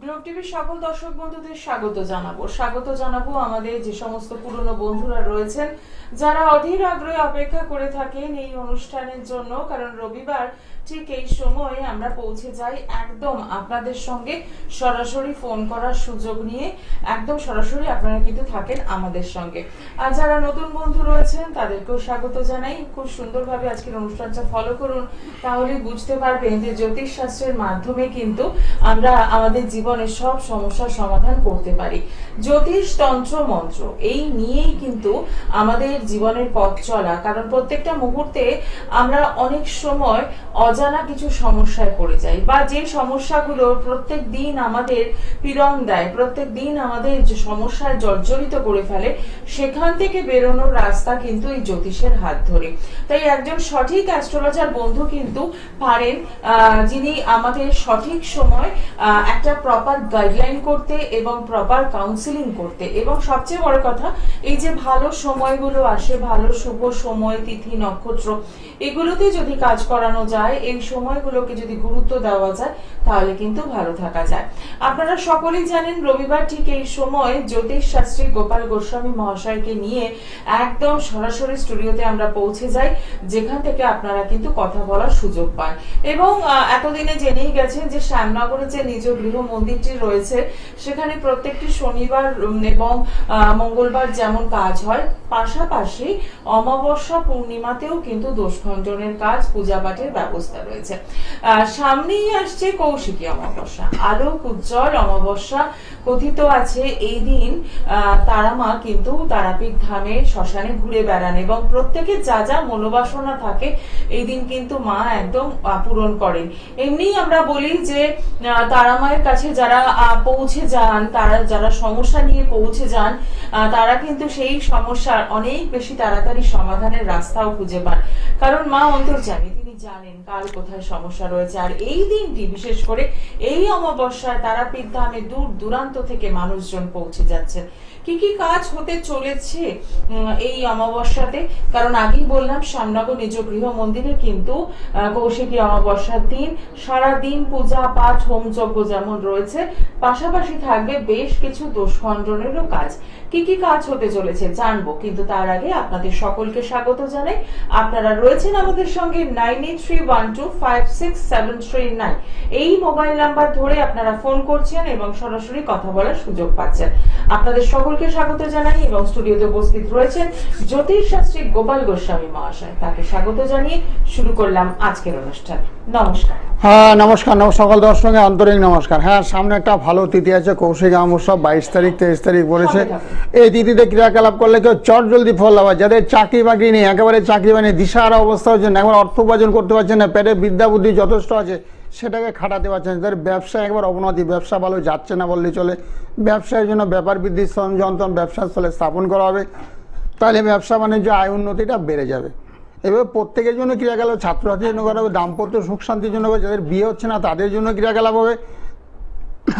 Globe টিভির সকল দর্শক বন্ধুদের স্বাগত জানাবো আমাদের যে সমস্ত পুরনো বন্ধুরা রয়েছেন যারা অধীর আগ্রহে অপেক্ষা করে থাকেন এই অনুষ্ঠানের জন্য, কারণ রবিবার ঠিক এই সময়ে আমরা পৌঁছে যাই একদম আপনাদের সঙ্গে সরাসরি ফোন করার সুযোগ নিয়ে। একদম সরাসরি আপনারা কিন্তু থাকেন আমাদের সঙ্গে। আর যারা নতুন বন্ধু রয়েছেন তাদেরকেও স্বাগত জানাই। খুব সুন্দরভাবে আজকের অনুষ্ঠানটা ফলো করুন, তাহলে বুঝতে পারবেন যে জ্যোতিষ শাস্ত্রের মাধ্যমে কিন্তু আমরা আমাদের জীবনের সব সমস্যার সমাধান করতে পারি। জ্যোতিষ তন্ত্র মন্ত্র এই নিয়েই কিন্তু আমাদের জীবনের পথ চলা, কারণ প্রত্যেকটা মুহূর্তে আমরা অনেক সময় অজানা কিছু সমস্যায় পড়ে যাই, বা যে সমস্যাগুলো প্রত্যেক দিন আমাদের পীড়ন দেয়, প্রত্যেক দিন আমাদের যে সমস্যায় জর্জরিত করে ফেলে, সেখান থেকে বেরোনোর রাস্তা কিন্তু এই জ্যোতিষের হাত ধরে। তাই একজন সঠিক অ্যাস্ট্রোলজার বন্ধু কিন্তু পারেন, যিনি আমাদের সঠিক সময় একটা প্রপার গাইডলাইন করতে এবং প্রপার কাউন্সিলিং করতে, এবং সবচেয়ে বড় কথা এই যে ভালো সময়গুলো আসে, ভালো শুভ সময়, তিথি, নক্ষত্র, এগুলোতে যদি কাজ করানো যায়, এই সময়গুলোকে যদি গুরুত্ব দেওয়া যায়, তাহলে কিন্তু ভালো থাকা যায়। আপনারা সকলেই জানেন রবিবার ঠিক এই সময় জ্যোতিষ শাস্ত্রী গোপাল গোস্বামী মহাশয়কে নিয়ে একদম সরাসরি স্টুডিওতে আমরা পৌঁছে যাই, যেখান থেকে আপনারা কিন্তু কথা বলার সুযোগ পান। এবং এতদিনে জেনেই গেছেন যে শ্যামনগরে যে নিজ গৃহ মন্দিরটি রয়েছে, সেখানে প্রত্যেকটি শনিবার এবং মঙ্গলবার যেমন কাজ হয়, পাশাপাশি অমাবস্যা পূর্ণিমাতেও কিন্তু দোষ খণ্ডনের কাজ, পূজা পাঠের ব্যবস্থা রয়েছে। সামনেই আসছে কৌশিকী অমাবস্যা, আলোক উজ্জ্বল অমাবস্যা। কথিত আছে এই দিন তারামা কিন্তু তারাপীঠ ধামে শ্মশানে ঘুরে বেড়ান, এবং প্রত্যেকের যা যা মনোবাসনা থাকে এই দিন কিন্তু মা একদম পূরণ করেন। এমনি আমরা বলি যে তারামায়ের কাছে যারা পৌঁছে যান, তারা যারা সমস্যা নিয়ে পৌঁছে যান, তারা কিন্তু সেই সমস্যার অনেক বেশি তাড়াতাড়ি সমাধানের রাস্তাও খুঁজে পান, কারণ মা অন্তর্যামী, তিনি জানেন কার কোথায় সমস্যা রয়েছে। আর এই দিনটি বিশেষ করে এই অমাবস্যায় তারাপীঠ ধামে দূর দূরান্ত থেকে মানুষজন পৌঁছে যাচ্ছেন। কি কি কাজ হতে চলেছে এই অমাবস্যাতে, কারণ আগেই বললাম শ্যামনগর নিজ গৃহ মন্দিরে কিন্তু কৌশিকী অমাবস্যার দিন সারাদিন পূজা পাঠ, হোম যজ্ঞ যেমন রয়েছে, পাশাপাশি থাকবে বেশ কিছু দোষ খণ্ডনেরও কাজ। কি কি কাজ হতে চলেছে জানবো, কিন্তু তার আগে আপনাদের সকলকে স্বাগত জানাই। আপনারা রয়েছেন আমাদের সঙ্গে 9831256739 এই মোবাইল নাম্বার ধরে আপনারা ফোন করছেন এবং সরাসরি কথা বলার সুযোগ পাচ্ছেন। আপনাদের সকলকে স্বাগত জানাই, এবং স্টুডিওতে উপস্থিত রয়েছেন জ্যোতিষ শাস্ত্রী গোপাল গোস্বামী মহাশয়। তাকে স্বাগত জানিয়ে শুরু করলাম আজকের অনুষ্ঠান। নমস্কার। হ্যাঁ নমস্কার, সকল দর্শকের আন্তরিক নমস্কার। হ্যাঁ, সামনে একটা ভালো তিথি আছে, কৌশিকী অমাবস্যা 22 তারিখ 23 তারিখ বলেছে। এই তিথিতে ক্রিয়াকলাপ করলে কেউ চট জলদি ফল লাভ হয়। যাদের চাকরি বাকরি নেই, একেবারে চাকরি বাকরি দিশাহারা অবস্থা হচ্ছে না, একবার অর্থ উপার্জন করতে পারছেন না, পেটে বিদ্যা বুদ্ধি যথেষ্ট আছে, সেটাকে খাটাতে পারছেন। যাদের ব্যবসা একবার অবনতি, ব্যবসা ভালো যাচ্ছে না বললেই চলে, ব্যবসার জন্য ব্যাপার বৃদ্ধির যন্ত্রণ ব্যবসার স্থলে স্থাপন করা হবে, তাহলে ব্যবসা বাণিজ্য আয় উন্নতিটা বেড়ে যাবে। এবার প্রত্যেকের জন্য ক্রিয়াকলাপ, ছাত্রছাত্রীর জন্য করা হবে, দাম্পত্য সুখ শান্তির জন্য হবে, যাদের বিয়ে হচ্ছে না তাদের জন্য ক্রিয়াকলাপ হবে।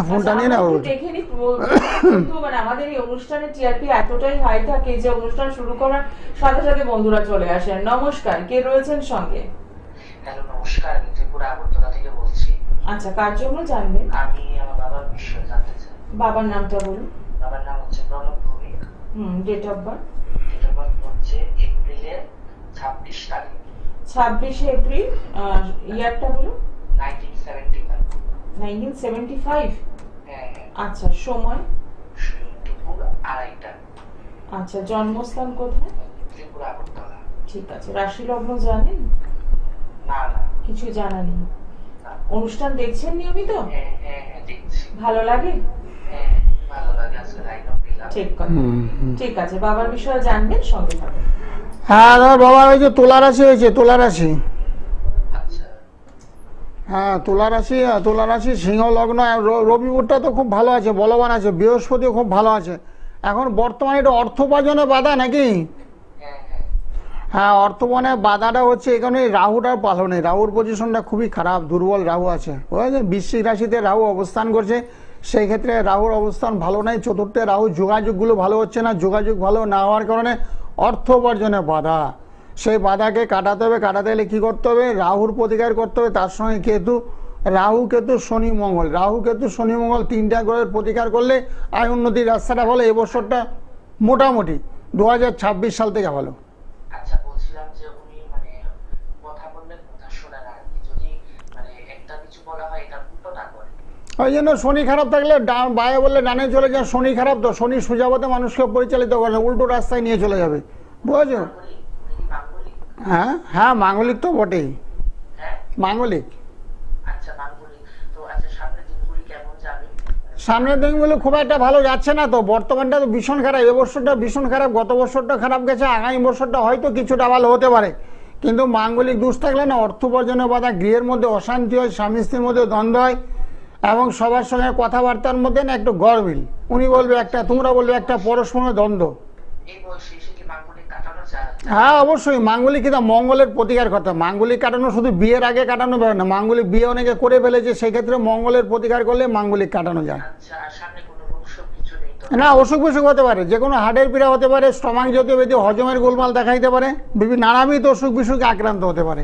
ফোনটা নিয়ে না আমাদের এই অনুষ্ঠানে টিআরপি এতটাই হাই থাকে যে অনুষ্ঠান শুরু করার সাথে সাথে বন্ধুরা চলে আসেন। নমস্কার, কে রয়েছেন সঙ্গে? হ্যালো নমস্কার, আমি ত্রিপুরা আগরতলা থেকে বলছি। আচ্ছা, কার জন্য জানবেন? আমি আমার বাবার বিষয়ে জানতে চাই। বাবার নামটা বলুন। বাবার নাম হচ্ছে Pranab Bhowmik. Date of birth? Date of birth হচ্ছে এপ্রিলের 26 তারিখ। 26 এপ্রিল। ইয়ারটা বলুন। 1975। 1975? হ্যাঁ। আচ্ছা, সময়? দুপুর 2:30টা। আচ্ছা, জন্মস্থান কোথায়? ত্রিপুরা আগরতলা। ঠিক আছে। রাশি লগ্ন জানেন? না না, কিছু জানা নেই। অনুষ্ঠান দেখছেন নিয়মিত? হ্যাঁ হ্যাঁ হ্যাঁ দেখছি। ভালো লাগে? হ্যাঁ ভালো লাগে, আজকে লাইন অফ দিলাম। ঠিক কথা। ঠিক আছে, বাবার বিষয়ে জানবেন, সঙ্গে থাকবেন। হ্যাঁ, বাবার ওই যে তুলা রাশি হয়েছে, তুলা রাশি। আচ্ছা। হ্যাঁ, তুলা রাশি সিংহ লগ্ন। রবিপুরটা তো খুব ভালো আছে, বলবান আছে, বৃহস্পতিও খুব ভালো আছে। এখন বর্তমানে এটা অর্থোপার্জনে বাধা নাকি? হ্যাঁ, অর্থবনে বাধাটা হচ্ছে এখানে রাহুটার পালনে, রাহুর পজিশনটা খুবই খারাপ, দুর্বল রাহু আছে। বুঝলেন, বৃশ্চিক রাশিতে রাহু অবস্থান করছে, সেই ক্ষেত্রে রাহুর অবস্থান ভালো নাই। চতুর্থে রাহু, যোগাযোগগুলো ভালো হচ্ছে না, যোগাযোগ ভালো না হওয়ার কারণে অর্থ উপার্জনে বাধা। সেই বাধাকে কাটাতে হবে। কাটাতে গেলে কী করতে হবে? রাহুর প্রতিকার করতে হবে, তার সঙ্গে কেতু রাহু কেতু শনি মঙ্গল, রাহু কেতু শনি মঙ্গল তিনটা গ্রহের প্রতিকার করলে আয় উন্নতির রাস্তাটা ভালো। এবছরটা মোটামুটি 2026 সাল থেকে ভালো। আচ্ছা, বলছিলাম যে উনি মানে কথা বললে কথা শোনে না আর কি, যদি মানে একটা কিছু বলা হয় এটা উল্টো না করে। ওই জন্য শনি খারাপ থাকলে বায়ে বললে ডানে চলে যায়। শনি খারাপ তো, শনি সুজাপথে মানুষকে পরিচালিত করে না, উল্টো রাস্তায় নিয়ে চলে যাবে, বুঝেছো? মাঙ্গলিক, উনি কি মাঙ্গলিক? হ্যাঁ হ্যাঁ, মাঙ্গলিক তো বটেই, হ্যাঁ, মাঙ্গলিক। আচ্ছা মাঙ্গলিক। তো আচ্ছা, সামনের দিনগুলি কেমন যাবে? সামনের দিনগুলো খুব একটা ভালো যাচ্ছে না তো, বর্তমানটা তো ভীষণ খারাপ। এবছরটা ভীষণ খারাপ, গত বছরটা খারাপ গেছে, আগামী বছরটা হয়তো কিছুটা ভালো হতে পারে। কিন্তু মাঙ্গলিক দোষ থাকলে না অর্থ উপার্জনের বাধা, গৃহের মধ্যে অশান্তি হয়, স্বামী স্ত্রীর মধ্যে দ্বন্দ্ব হয়, এবং সবার সঙ্গে কথাবার্তার মধ্যে না একটু গরমিল। উনি বলবে একটা, তোমরা বলবে একটা, পরস্পরের দ্বন্দ্ব। এই বয়সে এসে কি মাঙ্গলিক কাটানো যায়? হ্যাঁ অবশ্যই, মাঙ্গলিক কিন্তু মঙ্গলের প্রতিকার করতে হবে। মাঙ্গলিক কাটানো শুধু বিয়ের আগে কাটানো যাবে না, মাঙ্গলিক বিয়ে অনেকে করে ফেলেছে, সেক্ষেত্রে মঙ্গলের প্রতিকার করলে মাঙ্গলিক কাটানো যায়। আচ্ছা, আর সামনে কোনো রোগ শোক কিছু নেই তো? না, অসুখ বিসুখ হতে পারে, যে কোনো হার্টের পীড়া হতে পারে, স্টমাক জাতীয় ব্যাধি, হজমের গোলমাল দেখাইতে পারে, বিভিন্ন নানাবিধ অসুখ বিসুখে আক্রান্ত হতে পারে।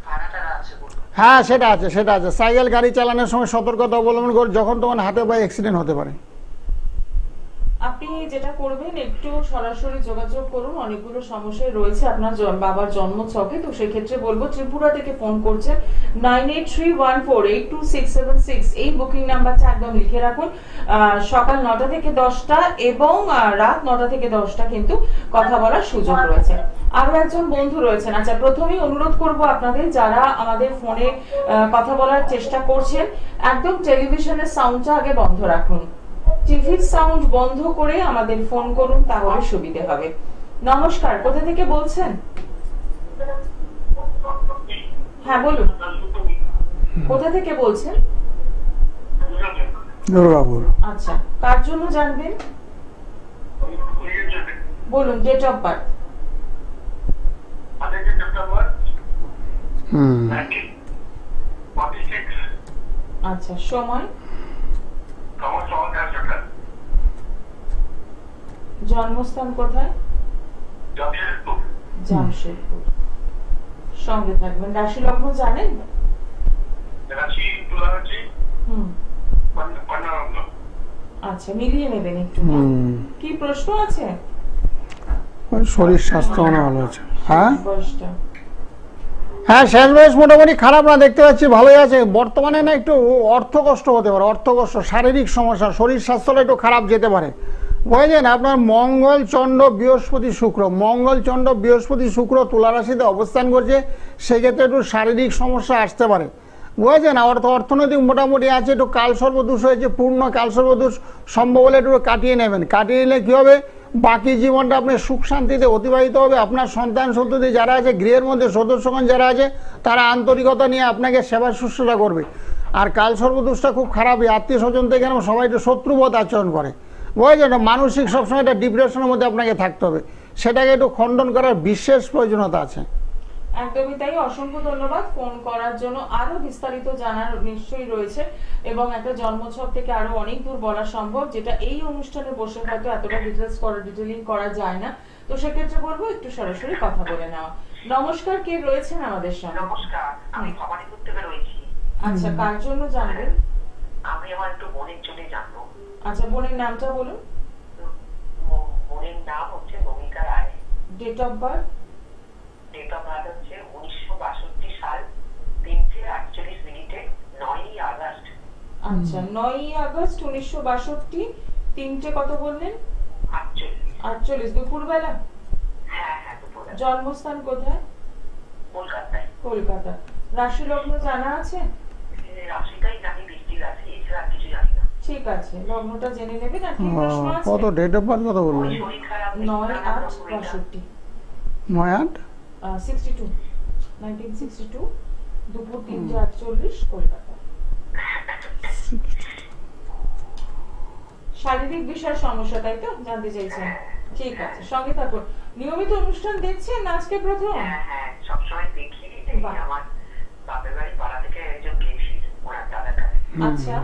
ভাড়া টাড়া আছে বলুন? হ্যাঁ সেটা আছে, সেটা আছে। সাইকেল গাড়ি চালানোর সময় সতর্কতা অবলম্বন করে, যখন তখন হাতে পায়ে অ্যাক্সিডেন্ট হতে পারে। আপনি যেটা করবেন, একটু সরাসরি যোগাযোগ করুন। অনেকগুলো সমস্যায় রয়েছে আপনার বাবার জন্ম ছকে, তো সেক্ষেত্রে বলবো ত্রিপুরা থেকে ফোন করছেন 9831482676, এই বুকিং নাম্বারটা একদম লিখে রাখুন। সকাল 9টা থেকে 10টা এবং রাত 9টা থেকে 10টা কিন্তু কথা বলার সুযোগ রয়েছে। আরো একজন বন্ধু রয়েছেন। আচ্ছা, প্রথমেই অনুরোধ করব আপনাদের, যারা আমাদের ফোনে কথা বলার চেষ্টা করছেন, একদম টেলিভিশনের সাউন্ডটা আগে বন্ধ রাখুন। টিভির সাউন্ড বন্ধ করে আমাদের ফোন করুন, তাহলে সুবিধা হবে। নমস্কার, কোথা থেকে বলছেন? হ্যাঁ বলুন, কোথা থেকে বলছেন? দুর্গাপুর। আচ্ছা, কার জন্য জানবেন বলুন? Date of birth? আচ্ছা, সময়? জন্মস্থান কোথায়? জামশেদপুর। সঙ্গে থাকবেন। রাশি লগ্ন জানেন? আচ্ছা, মিলিয়ে নেবেন একটু। কি প্রশ্ন আছে? শরীর স্বাস্থ্য ভালো আছে। হ্যাঁ বয়সটা? হ্যাঁ, শেষ বয়স মোটামুটি খারাপ না, দেখতে পাচ্ছি ভালোই আছে। বর্তমানে না একটু অর্থ কষ্ট হতে পারে, অর্থ কষ্ট, শারীরিক সমস্যা, শরীর স্বাস্থ্যটা একটু খারাপ যেতে পারে, বুঝলেন? আপনার মঙ্গল চন্দ্র বৃহস্পতি শুক্র, মঙ্গল চন্দ্র বৃহস্পতি শুক্র তুলা রাশিতে অবস্থান করছে, সেক্ষেত্রে একটু শারীরিক সমস্যা আসতে পারে, বুঝেছেন? অর্থনৈতিক মোটামুটি আছে, একটু কালসর্পদোষ হয়েছে, পূর্ণ কালসর্পদোষ সম্ভব হলে একটু কাটিয়ে নেবেন। কাটিয়ে নিলে কী হবে, বাকি জীবনটা আপনার সুখ শান্তিতে অতিবাহিত হবে। আপনার সন্তান সন্ততি যারা আছে, গৃহের মধ্যে সদস্যগণ যারা আছে, তারা আন্তরিকতা নিয়ে আপনাকে সেবা শুশ্রূষা করবে। আর কালসর্পদোষটা খুব খারাপই, আত্মীয় স্বজন থেকে সবাই একটু শত্রুবৎ আচরণ করে, বুঝেছেন? মানসিক সবসময় একটা ডিপ্রেশনের মধ্যে আপনাকে থাকতে হবে, সেটাকে একটু খণ্ডন করার বিশেষ প্রয়োজনীয়তা আছে। একদমই তাই। অসংখ্য ধন্যবাদ ফোন করার জন্য। আরো বিস্তারিত জানার নিশ্চয়ই রয়েছে, এবং একটা জন্মছক থেকে আরো অনেক দূর বলা সম্ভব, যেটা এই অনুষ্ঠানে বসে হয়তো এতটা ডিটেলিং করা যায় না। তো সেক্ষেত্রে বলবো একটু সরাসরি কথা বলে নেওয়া। নমস্কার, কে রয়েছেন আমাদের সঙ্গে? নমস্কার, আমি ভবানীপুর থেকে রয়েছি। আচ্ছা, কার জন্য জানবেন? আমি আমার একটু বোনের জন্য জানবো। আচ্ছা, বোনের নামটা বলুন। বোনের নাম হচ্ছে Namita Roy. Date of birth? Date of birth হচ্ছে 1962 সাল 3:48 9ই আগস্ট। আচ্ছা, 9ই আগস্ট 1962, 3টে কত বললেন? 48, দুপুরবেলা? হ্যাঁ হ্যাঁ, দুপুরবেলা। জন্মস্থান কোথায়? কলকাতায়। কলকাতা। রাশি লগ্ন জানা আছে? রাশিটাই জানি, বৃষ্টি রাশি, এছাড়া কিছু জানি না। ঠিক আছে, লগ্নটা জেনে নেবেন। আর কি প্রশ্ন আছে? কত ডেট অফ বার্থ কত বললেন? 9/8/62। 9/8? 1962, দুপুর 3:48 কলকাতা। শারীরিক বিষয় সমস্যা, তাই তো জানতে চাইছেন? ঠিক আছে, সঙ্গে থাকুন। নিয়মিত অনুষ্ঠান দেখছেন না আজকে প্রথম? হ্যাঁ, সবসময় দেখি। আমার বাপের বাড়ি পাড়া থেকে একজন গেছি, ওনার দাদার কাছে। আচ্ছা,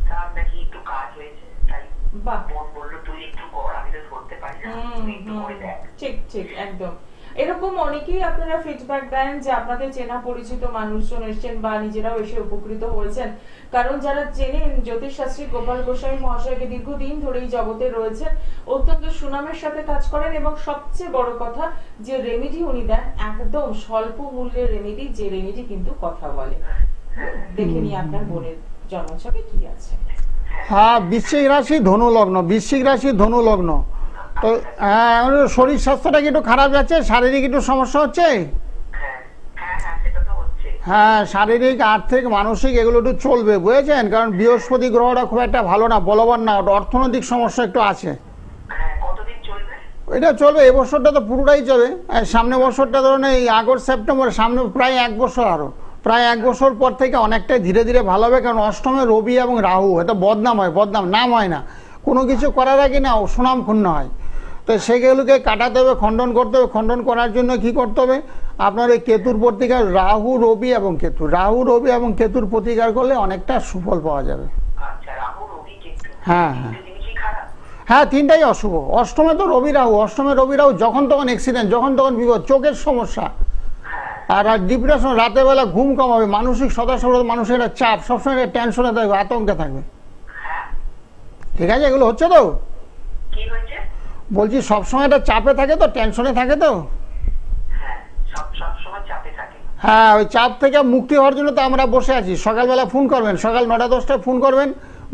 তার নাকি একটু কাজ হয়েছে, তাই বাহ, বোন বললো তুই একটু কর, আমি তো করতে পারি না, তুই একটু করে দেখ। ঠিক ঠিক, একদম। এরকম অনেকেই আপনারা ফিডব্যাক দেন যে আপনাদের চেনা পরিচিত মানুষজন এসেছেন বা নিজেরাও এসে উপকৃত হয়েছেন, কারণ যারা চেনেন জ্যোতিষশাস্ত্রী গোপাল গোস্বামী মহাশয়কে দীর্ঘদিন ধরেই জগতে রয়েছেন, অত্যন্ত সুনামের সাথে কাজ করেন এবং সবচেয়ে বড় কথা যে রেমেডি উনি দেন একদম স্বল্প মূল্যের রেমেডি, যে রেমেডি কিন্তু কথা বলে। দেখে নিই আপনার বোনের জন্মছকে কি আছে। হ্যাঁ, বৃশ্চিক রাশি ধনু লগ্ন, বৃশ্চিক রাশি ধনু লগ্ন। তো হ্যাঁ, শরীর স্বাস্থ্যটা কি একটু খারাপ যাচ্ছে, শারীরিক একটু সমস্যা হচ্ছে? হ্যাঁ, শারীরিক আর্থিক মানসিক এগুলো একটু চলবে, বুঝেছেন? কারণ বৃহস্পতি গ্রহটা খুব একটা ভালো না, বলবান না, অর্থনৈতিক সমস্যা একটু আছে। এটা চলবে, এবছরটা তো পুরোটাই চলবে। সামনে বছরটা ধরুন এই আগস্ট সেপ্টেম্বর, সামনে প্রায় 1 বছর, আরো প্রায় 1 বছর পর থেকে অনেকটাই ধীরে ধীরে ভালো হবে। কারণ অষ্টমে রবি এবং রাহু, এটা বদনাম হয়, বদনাম নাম হয় না, কোনো কিছু করার আগে না সুনাম ক্ষুণ্ণ হয়। তো সেগুলোকে কাটাতে হবে, খণ্ডন করতে হবে। খণ্ডন করার জন্য কি করতে হবে, আপনার এই কেতুর প্রতিকার, রাহু রবি এবং কেতু, রাহু রবি এবং কেতুর প্রতিকার করলে অনেকটা সুফল পাওয়া যাবে। হ্যাঁ হ্যাঁ হ্যাঁ, তিনটাই অশুভ। অষ্টমে তো রবি রাহু, অষ্টমে রবি রাহু যখন তখন অ্যাক্সিডেন্ট, যখন তখন বিপদ, চোখের সমস্যা, আর ডিপ্রেশন, রাতের বেলা ঘুম কম হবে, মানসিক সদাসর্বদা মানুষের একটা চাপ, সবসময় একটা টেনশনে থাকবে, আতঙ্কে থাকবে। ঠিক আছে, এগুলো হচ্ছে তো? বলছি সবসময় একটা চাপে থাকে তো, টেনশনে থাকে তো। হ্যাঁ, ওই চাপ থেকে মুক্তি হওয়ার জন্য তো আমরা বসে আছি। সকালবেলা ফোন করবেন, সকাল 9টা-10টায় ফোন করবেন,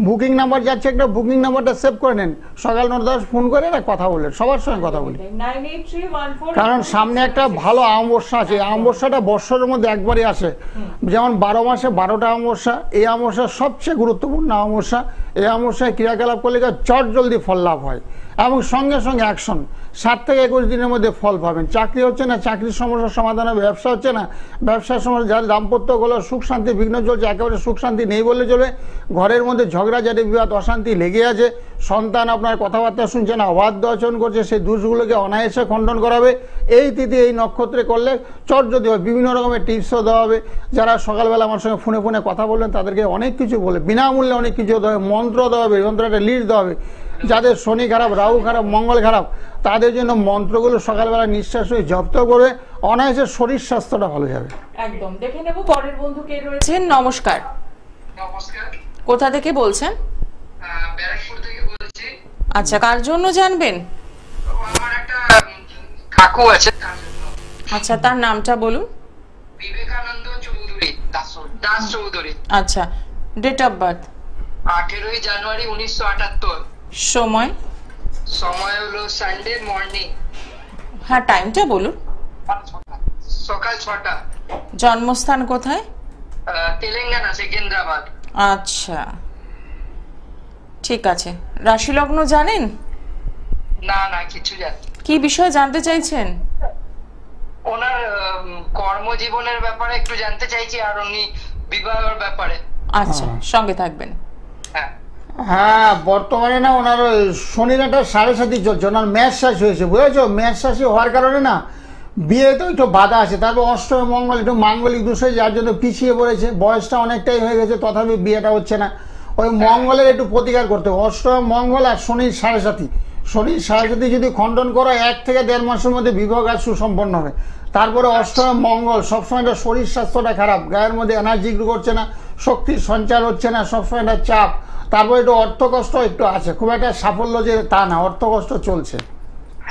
বুকিং নাম্বার যাচ্ছে একটা, বুকিং নাম্বারটা সেভ করে নেন, সকাল 9টা-10 ফোন করে না কথা বলেন, সবার সঙ্গে কথা বলি। কারণ সামনে একটা ভালো অমাবস্যা আছে, অমাবস্যাটা বৎসরের মধ্যে একবারই আসে। যেমন 12 মাসে 12টা অমাবস্যা, এই অমাবস্যা সবচেয়ে গুরুত্বপূর্ণ অমাবস্যা। এই অমাবস্যায় ক্রিয়াকলাপ করলে চট জলদি ফল লাভ হয় এবং সঙ্গে সঙ্গে অ্যাকশন। 7 থেকে 21 দিনের মধ্যে ফল পাবেন। চাকরি হচ্ছে না, চাকরির সমস্যার সমাধান হবে। ব্যবসা হচ্ছে না, ব্যবসার সমস্যা, যার দাম্পত্যগুলো সুখ শান্তি বিঘ্ন চলছে, একেবারে সুখ শান্তি নেই বললে চলে। ঘরের মধ্যে ঝগড়াঝাটি, বিবাদ, অশান্তি লেগে আছে। সন্তান আপনার কথাবার্তা শুনছে না, অবাধ্য আচরণ করছে, সেই দোষগুলোকে অনায়াসে খণ্ডন করাবে। এই তিথি এই নক্ষত্রে করলে চট যদি হয়, বিভিন্ন রকমের টিপসও দেওয়া হবে। যারা সকালবেলা আমার সঙ্গে ফোনে ফোনে কথা বলবেন তাদেরকে অনেক কিছু বলে, বিনামূল্যে অনেক কিছু দেওয়া হবে, মন্ত্র দেওয়া হবে, মন্ত্রটা লিস্ট দেওয়া হবে। যাদের শনি খারাপ, রাহু খারাপ, মঙ্গল খারাপ, তাদের জন্য মন্ত্রগুলো সকালবেলা নিঃশ্বাস হয়ে জপ্ত করে অনায়াসে শরীর স্বাস্থ্যটা ভালো যাবে। একদম। দেখে নেব পরের বন্ধু কে রয়েছেন। নমস্কার। নমস্কার। কোথা থেকে বলছেন? ব্যারাকপুর থেকে বলছি। আচ্ছা, কার জন্য জানবেন? আমার একটা কাকু আছে, তার জন্য। আচ্ছা, তার নামটা বলুন। বিবেকানন্দ চৌধুরী, দাস চৌধুরী। আচ্ছা, ডেট অফ বার্থ? 18ই জানুয়ারি 1978। সময়? সময় হলো সানডে মর্নিং। হ্যাঁ, টাইমটা বলুন। সকাল 6টা। জন্মস্থান কোথায়? তেলেঙ্গানা, সেকেন্দ্রাবাদ। আচ্ছা, ঠিক আছে। রাশি লগ্ন জানেন? না না, কিছু জানি। কি বিষয় জানতে চাইছেন? ওনার কর্মজীবনের ব্যাপারে একটু জানতে চাইছি, আর উনি বিবাহের ব্যাপারে। আচ্ছা, সঙ্গে থাকবেন। হ্যাঁ হ্যাঁ, বর্তমানে না ওনার শনির একটা 7.5 চলছে, ওনার ম্যাচ রাশি হয়েছে, বুঝেছো? ম্যাচ রাশি হওয়ার কারণে না বিয়েতে একটু বাধা আছে। তারপর অষ্টমে মঙ্গল, একটু মাঙ্গলিক দোষে, যার জন্য পিছিয়ে পড়েছে। বয়সটা অনেকটাই হয়ে গেছে, তথাপি বিয়েটা হচ্ছে না। ওই মঙ্গলের একটু প্রতিকার করতে হবে। অষ্টমে মঙ্গল আর শনির 7.5, শনির 7.5 যদি খণ্ডন করো 1 থেকে 1.5 মাসের মধ্যে বিবাহ কাজ সুসম্পন্ন হবে। তারপরে অষ্টমে মঙ্গল, সবসময় একটা শরীর স্বাস্থ্যটা খারাপ, গায়ের মধ্যে এনার্জি করছে না, শক্তির সঞ্চার হচ্ছে না, সবসময় একটা চাপ। তারপরে একটু অর্থ কষ্ট একটু আছে, খুব একটা সাফল্য যে তা না, অর্থ কষ্ট চলছে।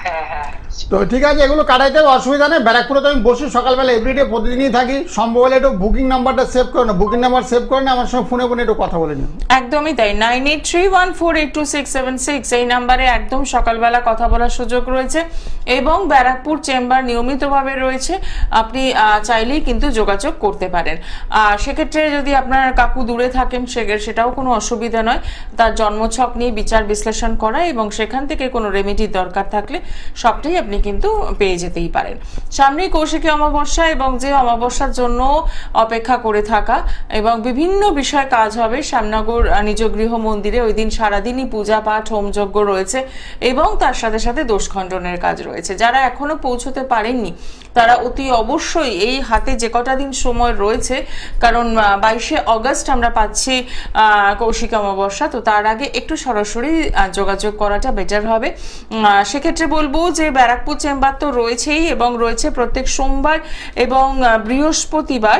হ্যাঁ হ্যাঁ, তো ঠিক আছে, এগুলো কাটাইতে অসুবিধা নেই। ব্যারাকপুরে তো আমি বসি সকালবেলা, এভরিডে, প্রতিদিনই থাকি। সম্ভব হলে একটু বুকিং নাম্বারটা সেভ করে না, বুকিং নাম্বার সেভ করে না, আমার সঙ্গে ফোনে ফোনে একটু কথা বলে নিন। একদমই তাই। 9831482676 এই নাম্বারে একদম সকালবেলা কথা বলার সুযোগ রয়েছে এবং ব্যারাকপুর চেম্বার নিয়মিতভাবে রয়েছে। আপনি চাইলেই কিন্তু যোগাযোগ করতে পারেন। সেক্ষেত্রে যদি আপনার কাকু দূরে থাকেন, সেটাও কোনো অসুবিধা নয়। তার জন্মছক নিয়ে বিচার বিশ্লেষণ করা এবং সেখান থেকে কোনো রেমেডির দরকার থাকলে সবটাই আপনি কিন্তু পেয়ে যেতেই পারেন। সামনেই কৌশিকী অমাবস্যা এবং যে অমাবস্যার জন্য অপেক্ষা করে থাকা এবং বিভিন্ন বিষয় কাজ হবে। শ্যামনগর নিজ গৃহ মন্দিরে ওই দিন সারাদিনই পূজা পাঠ, হোমযজ্ঞ রয়েছে এবং তার সাথে সাথে দোষ খণ্ডনের কাজ রয়েছে। যারা এখনো পৌঁছতে পারেননি তারা অতি অবশ্যই এই হাতে যে কটা দিন সময় রয়েছে, কারণ 22শে অগস্ট আমরা পাচ্ছি কৌশিক অমাবস্যা, তো তার আগে একটু সরাসরি যোগাযোগ করাটা বেটার হবে। সেক্ষেত্রে বলবো যে ব্যারাকপুর চেম্বার তো রয়েছেই, এবং রয়েছে প্রত্যেক সোমবার এবং বৃহস্পতিবার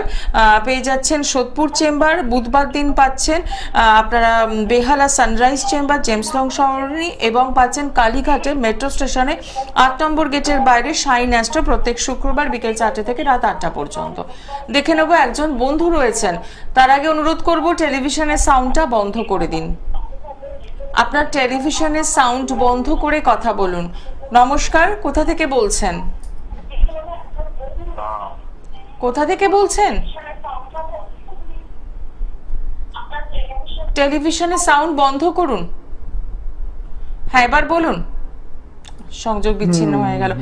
পেয়ে যাচ্ছেন সোদপুর চেম্বার, বুধবার দিন পাচ্ছেন আপনারা বেহালা সানরাইজ চেম্বার জেমস লং সরণি, এবং পাচ্ছেন কালীঘাটের মেট্রো স্টেশনে 8 নম্বর গেটের বাইরে শাইন অ্যাস্ট্রো প্রত্যেক শুক্রবার বিকেল 4টে থেকে রাত 8টা পর্যন্ত। দেখে নেব একজন বন্ধু রয়েছেন, তার আগে অনুরোধ করব টেলিভিশনের সাউন্ডটা বন্ধ করে দিন। আপনার টেলিভিশনের সাউন্ড বন্ধ করে কথা বলুন। নমস্কার, কোথা থেকে বলছেন? কোথা থেকে বলছেন? টেলিভিশনের সাউন্ড বন্ধ করুন। হ্যাঁ, এবার বলুন। সংযোগ বিচ্ছিন্ন হয়ে গেল।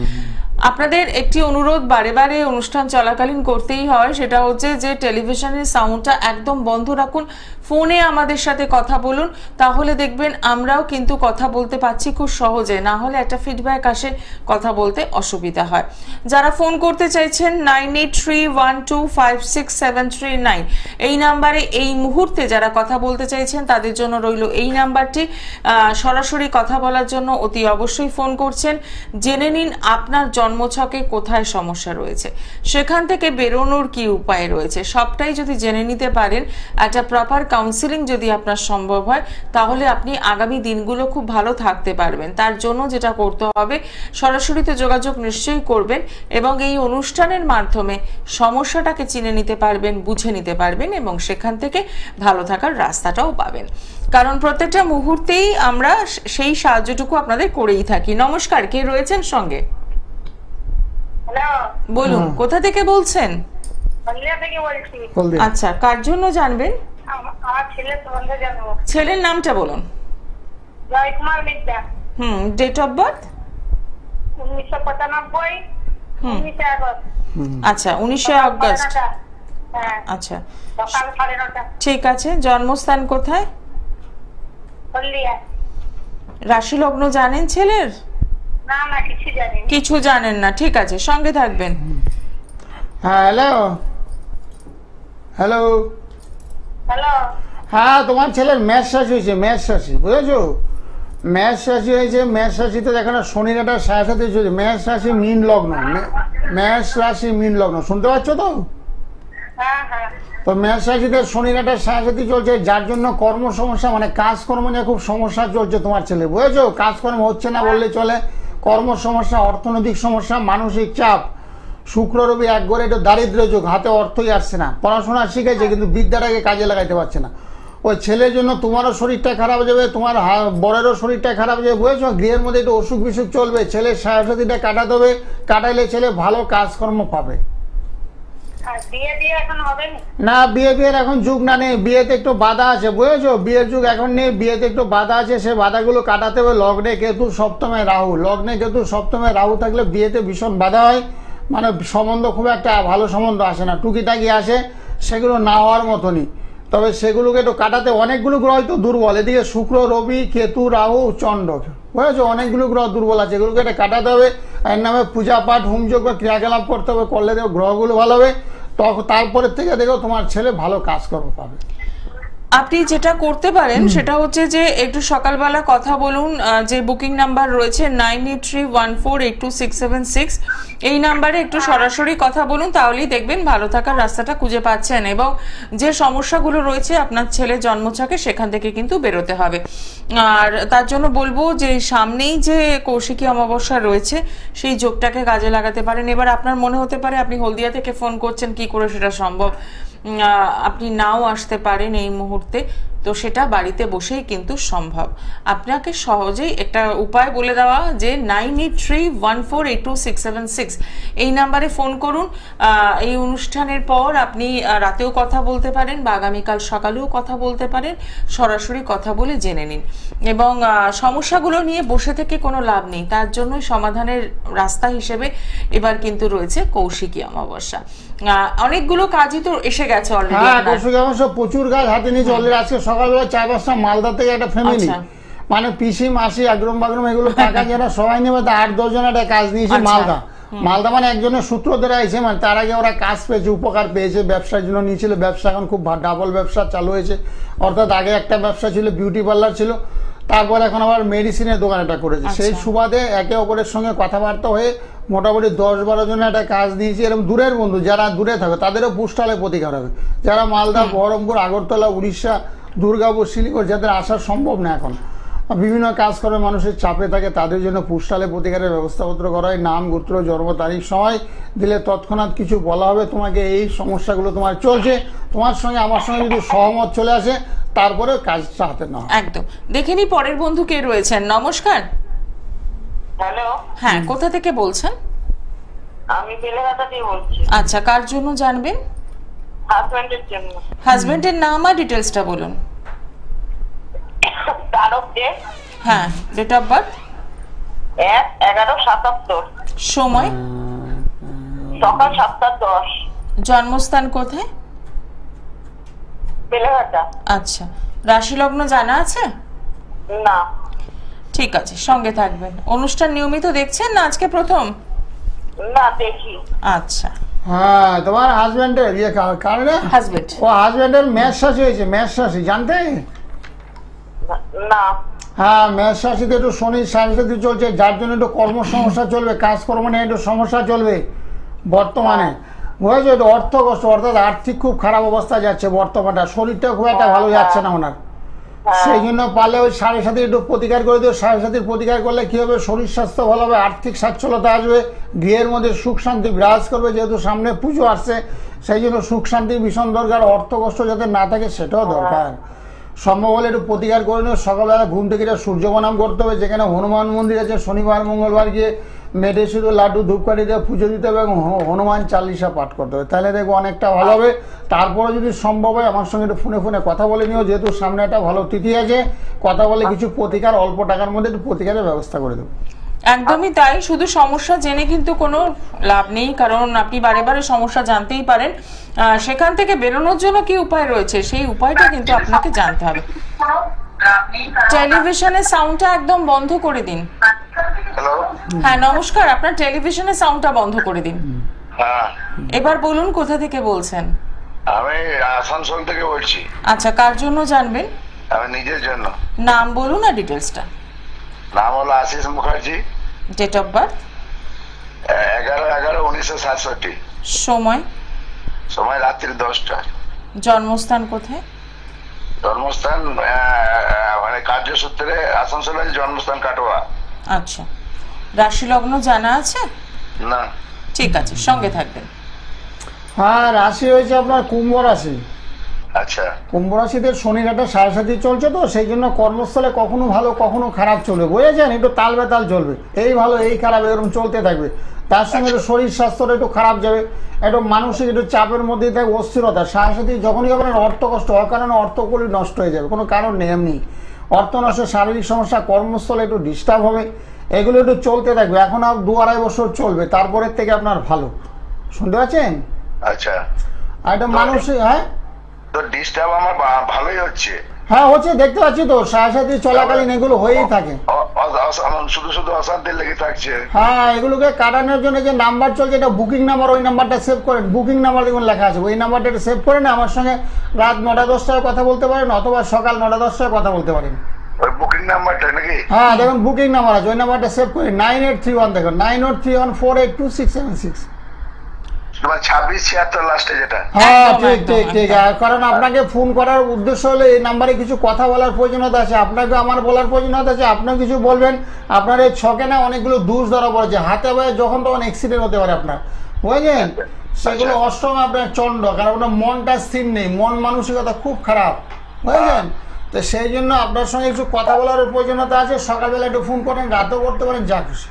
আপনাদের একটি অনুরোধ বারে বারে অনুষ্ঠান চলাকালীন করতেই হয়, সেটা হচ্ছে যে টেলিভিশনের সাউন্ডটা একদম বন্ধ রাখুন, ফোনে আমাদের সাথে কথা বলুন, তাহলে দেখবেন আমরাও কিন্তু কথা বলতে পারছি খুব সহজে, না হলে একটা ফিডব্যাক আসে, কথা বলতে অসুবিধা হয়। যারা ফোন করতে চাইছেন 9831256739 এই নাম্বারে এই মুহূর্তে যারা কথা বলতে চাইছেন তাদের জন্য রইল এই নাম্বারটি। সরাসরি কথা বলার জন্য অতি অবশ্যই ফোন করছেন। জেনে নিন আপনার জন্মছকে কোথায় সমস্যা রয়েছে, সেখান থেকে বেরোনোর কি উপায় রয়েছে, সবটাই যদি জেনে নিতে পারেন, একটা প্রপার কাউন্সিলিং যদি আপনার সম্ভব হয়, তাহলে আপনি আগামী দিনগুলো খুব ভালো থাকতে পারবেন। তার জন্য যেটা করতে হবে, সরাসরি তো যোগাযোগ নিশ্চয়ই করবেন, এবং এই অনুষ্ঠানের মাধ্যমে সমস্যাটাকে চিনে নিতে পারবেন, বুঝে নিতে পারবেন, এবং সেখান থেকে ভালো থাকার রাস্তাটাও পাবেন। কারণ প্রত্যেকটা মুহূর্তেই আমরা সেই সাহায্যটুকু আপনাদের করেই থাকি। নমস্কার, কে রয়েছেন সঙ্গে? বলুন, কোথা থেকে বলছেন? আচ্ছা, কার জন্য জানবেন? ছেলের নামটা বলুন। Date of birth? 1995 আচ্ছা, 19শে আগস্ট। আচ্ছা, ঠিক আছে। জন্মস্থান কোথায়? রাশি লগ্ন জানেন ছেলের? কিছু জানেন না, ঠিক আছে, সঙ্গে থাকবেন। হ্যালো হ্যালো হ্যাঁ, তোমার ছেলের মেষ রাশি হয়েছে, মেষ রাশি, বুঝেছো? মেষ রাশি হয়েছে, মেষ রাশিতে দেখো না শনির একটা সাথে চলছে। মেষ রাশি মীন লগ্ন, মেষ রাশি মীন লগ্ন, শুনতে পাচ্ছ তো? তো মেষ রাশিতে শনির একটা সাথে চলছে, যার জন্য কর্ম সমস্যা, মানে কাজকর্ম নিয়ে খুব সমস্যা চলছে তোমার ছেলে, বুঝেছো? কাজকর্ম হচ্ছে না বললে চলে, কর্ম সমস্যা, অর্থনৈতিক সমস্যা, মানসিক চাপ। শুক্র রবি এক ঘরে একটু দারিদ্র যোগ, হাতে অর্থই আসছে না, পড়াশোনা শিখেছে কিন্তু বিদ্যাটাকে কাজে লাগাইতে পারছে না। ওই ছেলের জন্য তোমারও শরীরটা খারাপ হয়ে যাবে, তোমার বরেরও শরীরটা খারাপ হয়ে যাবে, বুঝেছো? গৃহের মধ্যে একটু অসুখ বিসুখ চলবে, ছেলের সাথীটা কাটাতে হবে, কাটাইলে ছেলে ভালো কাজকর্ম পাবে। না, বিয়ের এখন যুগ না, নেই, বিয়েতে একটু বাধা আছে, বুঝেছো? বিয়ের যুগ এখন নেই, বিয়েতে একটু বাধা আছে, সে বাধাগুলো কাটাতে হবে। লগ্নে কেতু, সপ্তমে রাহু, লগ্নে কেতু সপ্তমে রাহু থাকলে বিয়েতে ভীষণ বাধা হয়, মানে সম্বন্ধ খুব একটা ভালো সম্বন্ধ আসে না, টুকিটাকি আসে, সেগুলো না হওয়ার মতনই। তবে সেগুলোকে একটু কাটাতে, অনেকগুলো গ্রহ তো দুর্বল, এদিকে শুক্র রবি কেতু রাহু চন্দ্র, বুঝেছো? অনেকগুলো গ্রহ দুর্বল আছে, এগুলোকে এটা কাটাতে হবে। এর নামে পূজা পাঠ হোমযোগ বা ক্রিয়াকলাপ করতে হবে, করলে দেখো গ্রহগুলো ভালো হবে, তারপরের থেকে দেখো তোমার ছেলে ভালো কাজকর্ম পাবে। আপনি যেটা করতে পারেন সেটা হচ্ছে যে একটু সকালবেলা কথা বলুন, যে বুকিং নাম্বার রয়েছে 9831482676 এই নাম্বারে একটু সরাসরি কথা বলুন, তাহলেই দেখবেন ভালো থাকার রাস্তাটা খুঁজে পাচ্ছেন, এবং যে সমস্যাগুলো রয়েছে আপনার ছেলের জন্মছকে সেখান থেকে কিন্তু বেরোতে হবে। আর তার জন্য বলবো যে সামনেই যে কৌশিকী অমাবস্যা রয়েছে সেই যোগটাকে কাজে লাগাতে পারেন। এবার আপনার মনে হতে পারে আপনি হলদিয়া থেকে ফোন করছেন, কি করে সেটা সম্ভব, আপনি নাও আসতে পারেন এই মুহূর্তে, তো সেটা বাড়িতে বসেই কিন্তু সম্ভব। আপনাকে সহজেই একটা উপায় বলে দেওয়া যে 9831482676 এই নাম্বারে ফোন করুন। এই অনুষ্ঠানের পর আপনি রাতেও কথা বলতে পারেন বা আগামীকাল সকালেও কথা বলতে পারেন, সরাসরি কথা বলে জেনে নিন। এবং সমস্যাগুলো নিয়ে বসে থেকে কোনো লাভ নেই, তার জন্য সমাধানের রাস্তা হিসেবে এবার কিন্তু রয়েছে কৌশিকী অমাবস্যা। অনেকগুলো কাজই তো এসে গেছে অলরেডি। হ্যাঁ, কৌশিকী অমাবস্যা প্রচুর কাজ হাতে নিয়েছে অলরেডি। আজকে সকালবেলা 4-5টা মালদা থেকে একটা ফ্যামিলি, মানে পিসি মাসি একরম বাগরম এগুলো টাকা যারা সবাই নেবে, 8-10 জন একটা কাজ নিয়েছে মালদা। মালদা মানে একজনের সূত্র ধরে আইছে, মানে তার আগে ওরা কাজ পেয়েছে, উপকার পেয়েছে, ব্যবসার জন্য নিয়েছিল, ব্যবসা এখন খুব ডাবল ব্যবসা চালু হয়েছে। অর্থাৎ আগে একটা ব্যবসা ছিল, বিউটি পার্লার ছিল, তারপর এখন আবার মেডিসিনের দোকান এটা করেছে। সেই সুবাদে একে অপরের সঙ্গে কথাবার্তা হয়ে মোটামুটি 10-12 জনের একটা কাজ দিয়েছি। এরকম দূরের বন্ধু যারা দূরে থাকে তাদেরও পুষ্টালে প্রতিকার হবে। যারা মালদা, বহরমপুর, আগরতলা, উড়িষ্যা, দুর্গাপুর, শিলিগুড়ি যাদের আসা সম্ভব না, এখন বিভিন্ন কাজ করে মানুষের চাপে থাকে, তাদের জন্য পুষ্টালে প্রতিকারের ব্যবস্থাপত্র করা হয়। নাম, গোত্র, জন্ম তারিখ সময় দিলে তৎক্ষণাৎ কিছু বলা হবে, তোমাকে এই সমস্যাগুলো তোমার চলছে, তোমার সঙ্গে আমার সঙ্গে যদি সহমত চলে আসে তারপরে কাজটা হাতে না। একদম। দেখে নি পরের বন্ধু কে রয়েছেন। নমস্কার। হ্যালো, হ্যাঁ, কোথা থেকে বলছেন? আমি বেলেঘাটা দিয়ে বলছি। আচ্ছা, কার জন্য জানবেন? হাজবেন্ডের জন্য। হাজবেন্ডের নাম আর ডিটেলসটা বলুন। তারক দে, হ্যাঁ, ডেট অফ বার্থ, 1/11/77, সময়, সকাল 7:10, জন্মস্থান কোথায়? বেলেঘাটা। আচ্ছা, রাশি লগ্ন জানা আছে? না, ঠিক আছে, সঙ্গে থাকবেন। অনুষ্ঠান নিয়মিত দেখছেন না আজকে প্রথম? না দেখি। আচ্ছা, হ্যাঁ, তোমার হাজবেন্ডের কারণে হাজবেন্ড। ও হাজবেন্ডের মেষ রাশি হয়েছে, মেষ রাশি জানতে? না, হ্যাঁ, মেষ রাশিতে একটু শনির সাড়ে চলছে, যার জন্য একটু কর্ম সমস্যা চলবে, কাজকর্ম নিয়ে একটু সমস্যা চলবে বর্তমানে। বুঝেছো, একটু অর্থ কষ্ট, অর্থাৎ আর্থিক খুব খারাপ অবস্থা যাচ্ছে বর্তমানটা, শরীরটা খুব একটা ভালো যাচ্ছে না ওনার। সেই জন্য পারলে ওই 7.5 একটু প্রতিকার করে দিও। 7.5 প্রতিকার করলে কি হবে, শরীর স্বাস্থ্য ভালো হবে, আর্থিক সচ্ছলতা আসবে, গৃহের মধ্যে সুখ শান্তি বিরাজ করবে। যেহেতু সামনে পুজো আসছে, সেই জন্য সুখ শান্তি ভীষণ দরকার, অর্থ কষ্ট যাতে না থাকে সেটাও দরকার। সম্ভব হলে একটু প্রতিকার করে নিও। সকালবেলা ঘুম থেকে সূর্য প্রণাম করতে হবে, যেখানে হনুমান মন্দির আছে শনিবার মঙ্গলবার গিয়ে মেটে শুধু লাড্ডু ধূপকাঠি দিয়ে পুজো দিতে হবে এবং হনুমান চালিসা পাঠ করতে হবে, তাহলে দেখবো অনেকটা ভালো হবে। তারপরে যদি সম্ভব হয় আমার সঙ্গে একটু ফোনে কথা বলে নিও, যেহেতু সামনে একটা ভালো তিথি আছে, কথা বলে কিছু প্রতিকার অল্প টাকার মধ্যে একটু প্রতিকারের ব্যবস্থা করে দেবো। একদমই তাই। শুধু সমস্যা জেনে কিন্তু কোনো লাভ নেই, কারণ আপনি বারে বারে সমস্যা জানতেই পারেন। সেখান থেকে বেরোনোর জন্য কি উপায় রয়েছে, সেই উপায়টা কিন্তু আপনাকে জানতে হবে। টেলিভিশনের সাউন্ডটা একদম বন্ধ করে দিন। হ্যালো, হ্যাঁ, নমস্কার। আপনার টেলিভিশনের সাউন্ডটা বন্ধ করে দিন। হ্যাঁ, এবার বলুন কোথা থেকে বলছেন? আমি আসানসোল থেকে বলছি। আচ্ছা, কার জন্য জানবেন? আমি নিজের জন্য। নাম বলুন আর ডিটেলসটা। নাম হলো Ashis Mukherjee. Date of birth, 11/11/1967। সময়, সময় রাত্রি 10টা। জন্মস্থান কোথায়? জন্মস্থান মানে কার্যসূত্রে আসানসোলের, জন্মস্থান কাটোয়া। আচ্ছা, রাশি লগ্ন জানা আছে? না। ঠিক আছে, সঙ্গে থাকবেন। হ্যাঁ, রাশি হয়েছে আপনার কুম্ভ রাশি। আচ্ছা, কুম্ভ রাশিতে শনির একটা 7.5 চলছে, তো সেই জন্য কর্মস্থলে কখনো ভালো কখনো খারাপ চলবে, বুঝেছেন? একটু তাল বেতাল চলবে, এই ভালো এই খারাপ এরকম চলতে থাকবে। তার সঙ্গে একটু শরীর স্বাস্থ্যটা একটু খারাপ যাবে, একটু মানসিক একটু চাপের মধ্যে থাকবে, অস্থিরতা। 7.5 যখনই আপনার অর্থ কষ্ট, অকারণে অর্থকলি নষ্ট হয়ে যাবে, কোনো কারণ নেই, এমনি অর্থ নষ্ট, শারীরিক সমস্যা, কর্মস্থলে একটু ডিস্টার্ব হবে, এগুলো একটু চলতে থাকবে। এখন আর 2-2.5 বছর চলবে, তারপরের থেকে আপনার ভালো। শুনতে পাচ্ছেন? আচ্ছা। আর একটা মানসিক, হ্যাঁ তো ডিস্টার্ব আমার ভালোই হচ্ছে। হ্যাঁ হচ্ছে, দেখতে পাচ্ছি তো 7.5 চলাকালীন এগুলো হয়েই থাকে। শুধু শুধু অশান্তি লেগে থাকছে। হ্যাঁ, এগুলোকে কাটানোর জন্য যে নাম্বার চলছে, এটা বুকিং নাম্বার, ওই নাম্বারটা সেভ করেন। বুকিং নাম্বার দেখুন লেখা আছে, ওই নাম্বারটা সেভ করে না আমার সঙ্গে রাত 9টা-10টায় কথা বলতে পারেন, অথবা সকাল 9টা-10টায় কথা বলতে পারেন। ওই বুকিং নাম্বারটা নাকি? হ্যাঁ, দেখুন বুকিং নাম্বার আছে, ওই নাম্বারটা সেভ করে 9831, দেখুন 9831482676। 2676 লাস্টে যেটা। হ্যাঁ, একদম, ঠিক একদম, ঠিক ঠিক। কারণ আপনাকে ফোন করার উদ্দেশ্য হলো এই নাম্বারে কিছু কথা বলার প্রয়োজনীয়তা আছে, আপনাকে আমার বলার প্রয়োজনীয়তা আছে, আপনিও কিছু বলবেন। আপনার এই ছকে না অনেকগুলো দোষ ধরা পড়েছে, হাতে পায়ে যখন তখন অ্যাক্সিডেন্ট হতে পারে আপনার, বুঝলেন? সেগুলো অষ্টম আপনার চন্ড, কারণ আপনার মনটা স্থির নেই, মন মানসিকতা খুব খারাপ, বুঝলেন? তো সেই জন্য আপনার সঙ্গে একটু কথা বলার প্রয়োজনীয়তা আছে। সকালবেলা একটু ফোন করেন, রাতেও করতে পারেন, যা খুশি।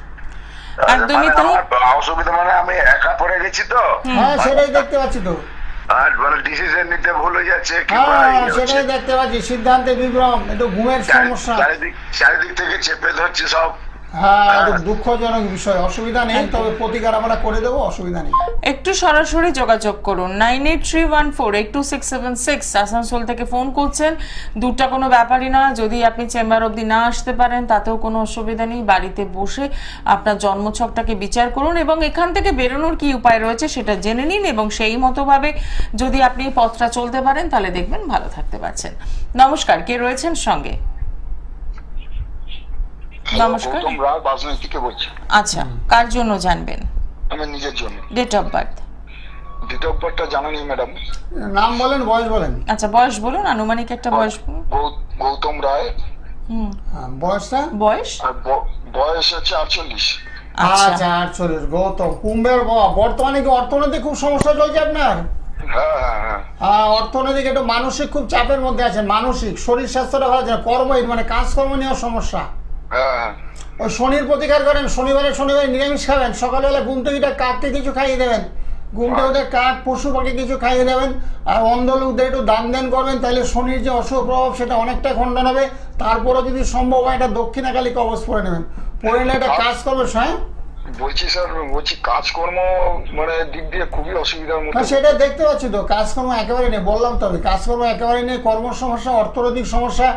একদমই তাই। অসুবিধা মানে আমি একা পড়ে গেছি তো। হ্যাঁ, সেটাই দেখতে পাচ্ছি তো। আর মানে ডিসিশন নিতে ভুল হয়ে যাচ্ছে। হ্যাঁ, সেটাই দেখতে পাচ্ছি, সিদ্ধান্তে বিভ্রম, একটু ঘুমের সমস্যা। চারিদিক থেকে চেপে ধরছে সব। হ্যাঁ একটু দুঃখজনক বিষয়, অসুবিধা নেই, তবে প্রতিকার আমরা করে দেবো, অসুবিধা নেই। একটু সরাসরি যোগাযোগ করুন 9831482676। আসানসোল থেকে ফোন করছেন, দুটা কোনো ব্যাপারই না। যদি আপনি চেম্বার অবধি না আসতে পারেন তাতেও কোনো অসুবিধা নেই, বাড়িতে বসে আপনার জন্মছকটাকে বিচার করুন এবং এখান থেকে বেরোনোর কি উপায় রয়েছে সেটা জেনে নিন এবং সেই মতোভাবে যদি আপনি পথটা চলতে পারেন তাহলে দেখবেন ভালো থাকতে পারছেন। নমস্কার, কে রয়েছেন সঙ্গে? নমস্কার। গৌতম রায় বাজনাই থেকে বলছি। আচ্ছা, কার জন্য জানবেন? আমি নিজের জন্য। Date of birth? Date of বার্থটা জানা নেই ম্যাডাম। নাম বলেন, বয়স বলেন। আচ্ছা, বয়স বলুন, আনুমানিক একটা বয়স বলুন। গৌতম রায়। বয়সটা? বয়স? আর বয়স হচ্ছে 48। আচ্ছা 48। গৌতম, কুম্ভের বর্তমানে কি অর্থনৈতিক খুব সমস্যা চলছে আপনার? হ্যাঁ হ্যাঁ হ্যাঁ। অর্থনৈতিক একটু মানসিক খুব চাপের মধ্যে আছেন, মানসিক, শরীর স্বাস্থ্যটা ভালো আছে, কর্মহীন মানে কাজকর্ম নিয়েও সমস্যা। হ্যাঁ। ওই শনির প্রতিকার করেন, শনিবারে নিরামিষ খাবেন, সকালবেলা ঘুম থেকে কাককে কিছু খাইয়ে দেবেন, ঘুম থেকে কাক পশু পাখি কিছু খাইয়ে দেবেন, আর অন্ধ লোকদের একটু দান দেন করবেন, তাহলে শনির যে অশুভ প্রভাব সেটা অনেকটা খণ্ডন হবে। তারপরে যদি সম্ভব হয় এটা দক্ষিণাকালী কবচ পরে নেবেন, পরে নিলে একটা কাজ করবে। হ্যাঁ বলছি স্যার, বলছি কাজকর্ম মানে দিক দিয়ে খুবই অসুবিধার মধ্যে। হ্যাঁ সেটা দেখতে পাচ্ছি তো, কাজকর্ম একেবারে নেই, বললাম তো আমি, কাজকর্ম একেবারে নেই, কর্ম সমস্যা, অর্থনৈতিক সমস্যা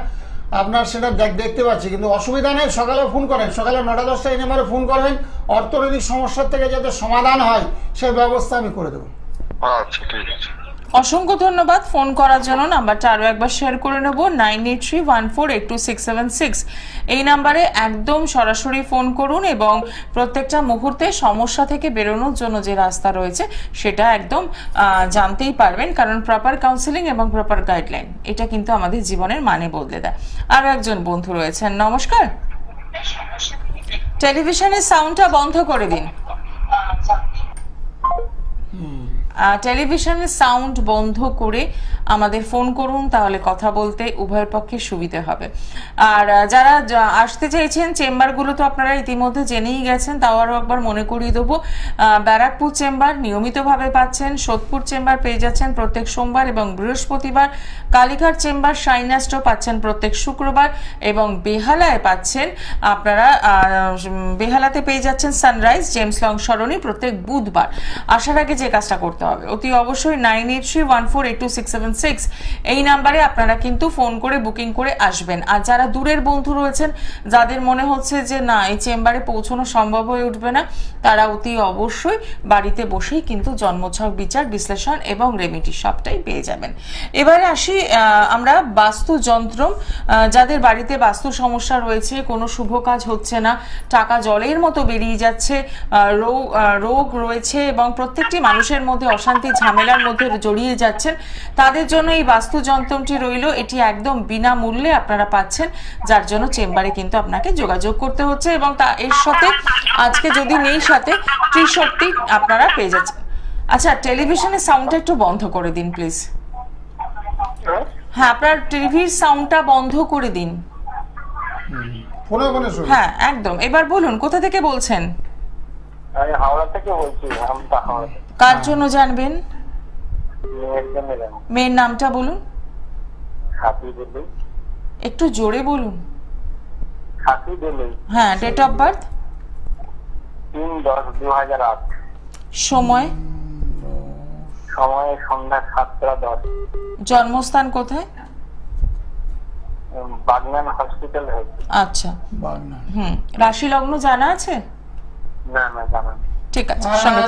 আপনার সেটা দেখতে পাচ্ছি, কিন্তু অসুবিধা নেই। সকালে ফোন করেন, সকালে 9টা-10টা এই নাম্বারে ফোন করবেন, অর্থনৈতিক সমস্যার থেকে যাতে সমাধান হয় সেই ব্যবস্থা আমি করে দেবো। আচ্ছা ঠিক আছে। অসংখ্য ধন্যবাদ ফোন করার জন্য। নাম্বারটা আরও একবার শেয়ার করে নেব, 9831482676। এই নাম্বারে একদম সরাসরি ফোন করুন এবং প্রত্যেকটা মুহূর্তে সমস্যা থেকে বেরোনোর জন্য যে রাস্তা রয়েছে সেটা একদম জানতেই পারবেন, কারণ প্রপার কাউন্সিলিং এবং প্রপার গাইডলাইন এটা কিন্তু আমাদের জীবনের মানে বদলে দেয়। আরও একজন বন্ধু রয়েছেন। নমস্কার, টেলিভিশনের সাউন্ডটা বন্ধ করে দিন। টেলিভিশনের সাউন্ড বন্ধ করে আমাদের ফোন করুন, তাহলে কথা বলতে উভয়ের পক্ষে সুবিধে হবে। আর যারা আসতে চাইছেন চেম্বারগুলো তো আপনারা ইতিমধ্যে জেনেই গেছেন, তাও আরও একবার মনে করিয়ে দেবো। ব্যারাকপুর চেম্বার নিয়মিতভাবে পাচ্ছেন, সোদপুর চেম্বার পেয়ে যাচ্ছেন প্রত্যেক সোমবার এবং বৃহস্পতিবার, কালীঘাট চেম্বার সাইনাস্টও পাচ্ছেন প্রত্যেক শুক্রবার এবং বেহালায় পাচ্ছেন আপনারা, বেহালাতে পেয়ে যাচ্ছেন সানরাইজ জেমস লং সরণি প্রত্যেক বুধবার। আসার আগে যে কাজটা করতে হবে অতি অবশ্যই 9831482676 এই নাম্বারে আপনারা কিন্তু ফোন করে বুকিং করে আসবেন। আর যারা দূরের বন্ধু রয়েছেন, যাদের মনে হচ্ছে যে না এই চেম্বারে পৌঁছানো সম্ভব হয়ে উঠবে না, তারা অতি অবশ্যই বাড়িতে বসেই কিন্তু জন্মছক বিচার বিশ্লেষণ এবং রেমেডি সবটাই পেয়ে যাবেন। এবারে আসি আমরা বাস্তু যন্ত্র, যাদের বাড়িতে বাস্তু সমস্যা রয়েছে, কোনো শুভ কাজ হচ্ছে না, টাকা জলের মতো বেরিয়ে যাচ্ছে, রোগ রয়েছে এবং প্রত্যেকটি মানুষের মধ্যে অশান্তি ঝামেলার মধ্যে জড়িয়ে যাচ্ছেন, তাদের জন্য এই বাস্তু যন্ত্রটি রইল। এটি একদম বিনামূল্যে আপনারা পাচ্ছেন, যার জন্য চেম্বারে কিন্তু আপনাকে যোগাযোগ করতে হচ্ছে এবং এর সাথে আজকে যদি নেই সাথে ত্রিশক্তি আপনারা পেয়ে যাচ্ছেন। আচ্ছা, টেলিভিশনের সাউন্ডটা একটু বন্ধ করে দিন প্লিজ। হ্যাঁ, আপনার টিভির সাউন্ডটা বন্ধ করে দিন। হ্যাঁ একদম। এবার বলুন কোথা থেকে বলছেন? আমি হাওড়া থেকে বলছি। কার জন্য জানবেন? মেয়ের নামটা বলুন। একটু জোরে বলুন। হ্যাঁ, ডেট অফ বার্থ? 3/10/2008। সময়? সময় সন্ধ্যা 7:10। জন্মস্থান কোথায়? বাগনান হসপিটাল। আচ্ছা, রাশি লগ্ন জানা আছে? না না জানা নেই। ঠিক আছে।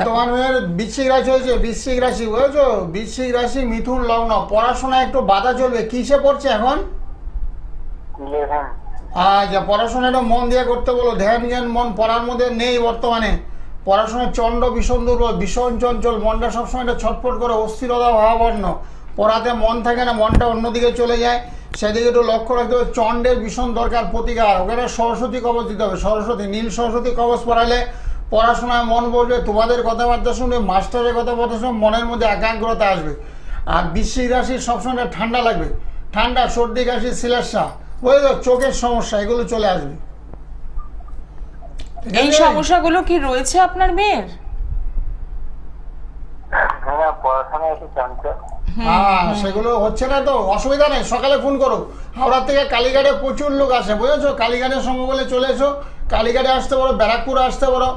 তোমার মেয়ের বৃশ্চিক রাশি হয়েছে, বৃশ্চিক রাশি বুঝেছো, বৃশ্চিক রাশি মিথুন লগ্ন, পড়াশোনায় একটু বাধা চলবে। কিসে পড়ছে এখন? 11। আচ্ছা, পড়াশোনাটা মন দিয়ে করতে বলো, ধ্যান জ্ঞান মন পড়ার মধ্যে নেই বর্তমানে। পড়াশোনায় চন্ড ভীষণ দুর্বল, ভীষণ চঞ্চল, মনটা সবসময় ছটফট করে, অস্থিরতা ভাবাপন্ন, পড়াতে মন থাকে না, মনটা অন্যদিকে চলে যায়, সেদিকে একটু লক্ষ্য রাখতে হবে। চন্ডের ভীষণ দরকার প্রতিকার, ওখানে সরস্বতী কবচ দিতে হবে, সরস্বতী, নীল সরস্বতী কবচ পড়ালে পড়াশোনায় মন বসবে, তোমাদের কথাবার্তা শুনবে, মাস্টারের কথাবার্তা শুনবে, মনের মধ্যে একাগ্রতা আসবে। আর বৃশ্চিক রাশির সবসময় ঠান্ডা লাগবে, ঠান্ডা, সর্দি কাশি, সিলেসা, বুঝলো, চোখের সমস্যা, এগুলো চলে আসবে। এই সমস্যাগুলো কি রয়েছে আপনার মেয়ের? হ্যাঁ, পড়াশোনা একটু চঞ্চল। হ্যাঁ সেগুলো হচ্ছে না তো, অসুবিধা নেই, সকালে ফোন করো। হাওড়া থেকে কালীঘাটে প্রচুর লোক আসে, বুঝেছো? কালীঘাটের সঙ্গে বলে চলে এসো, কালীঘাটে আসতে পারো, ব্যারাকপুর আসতে পারো,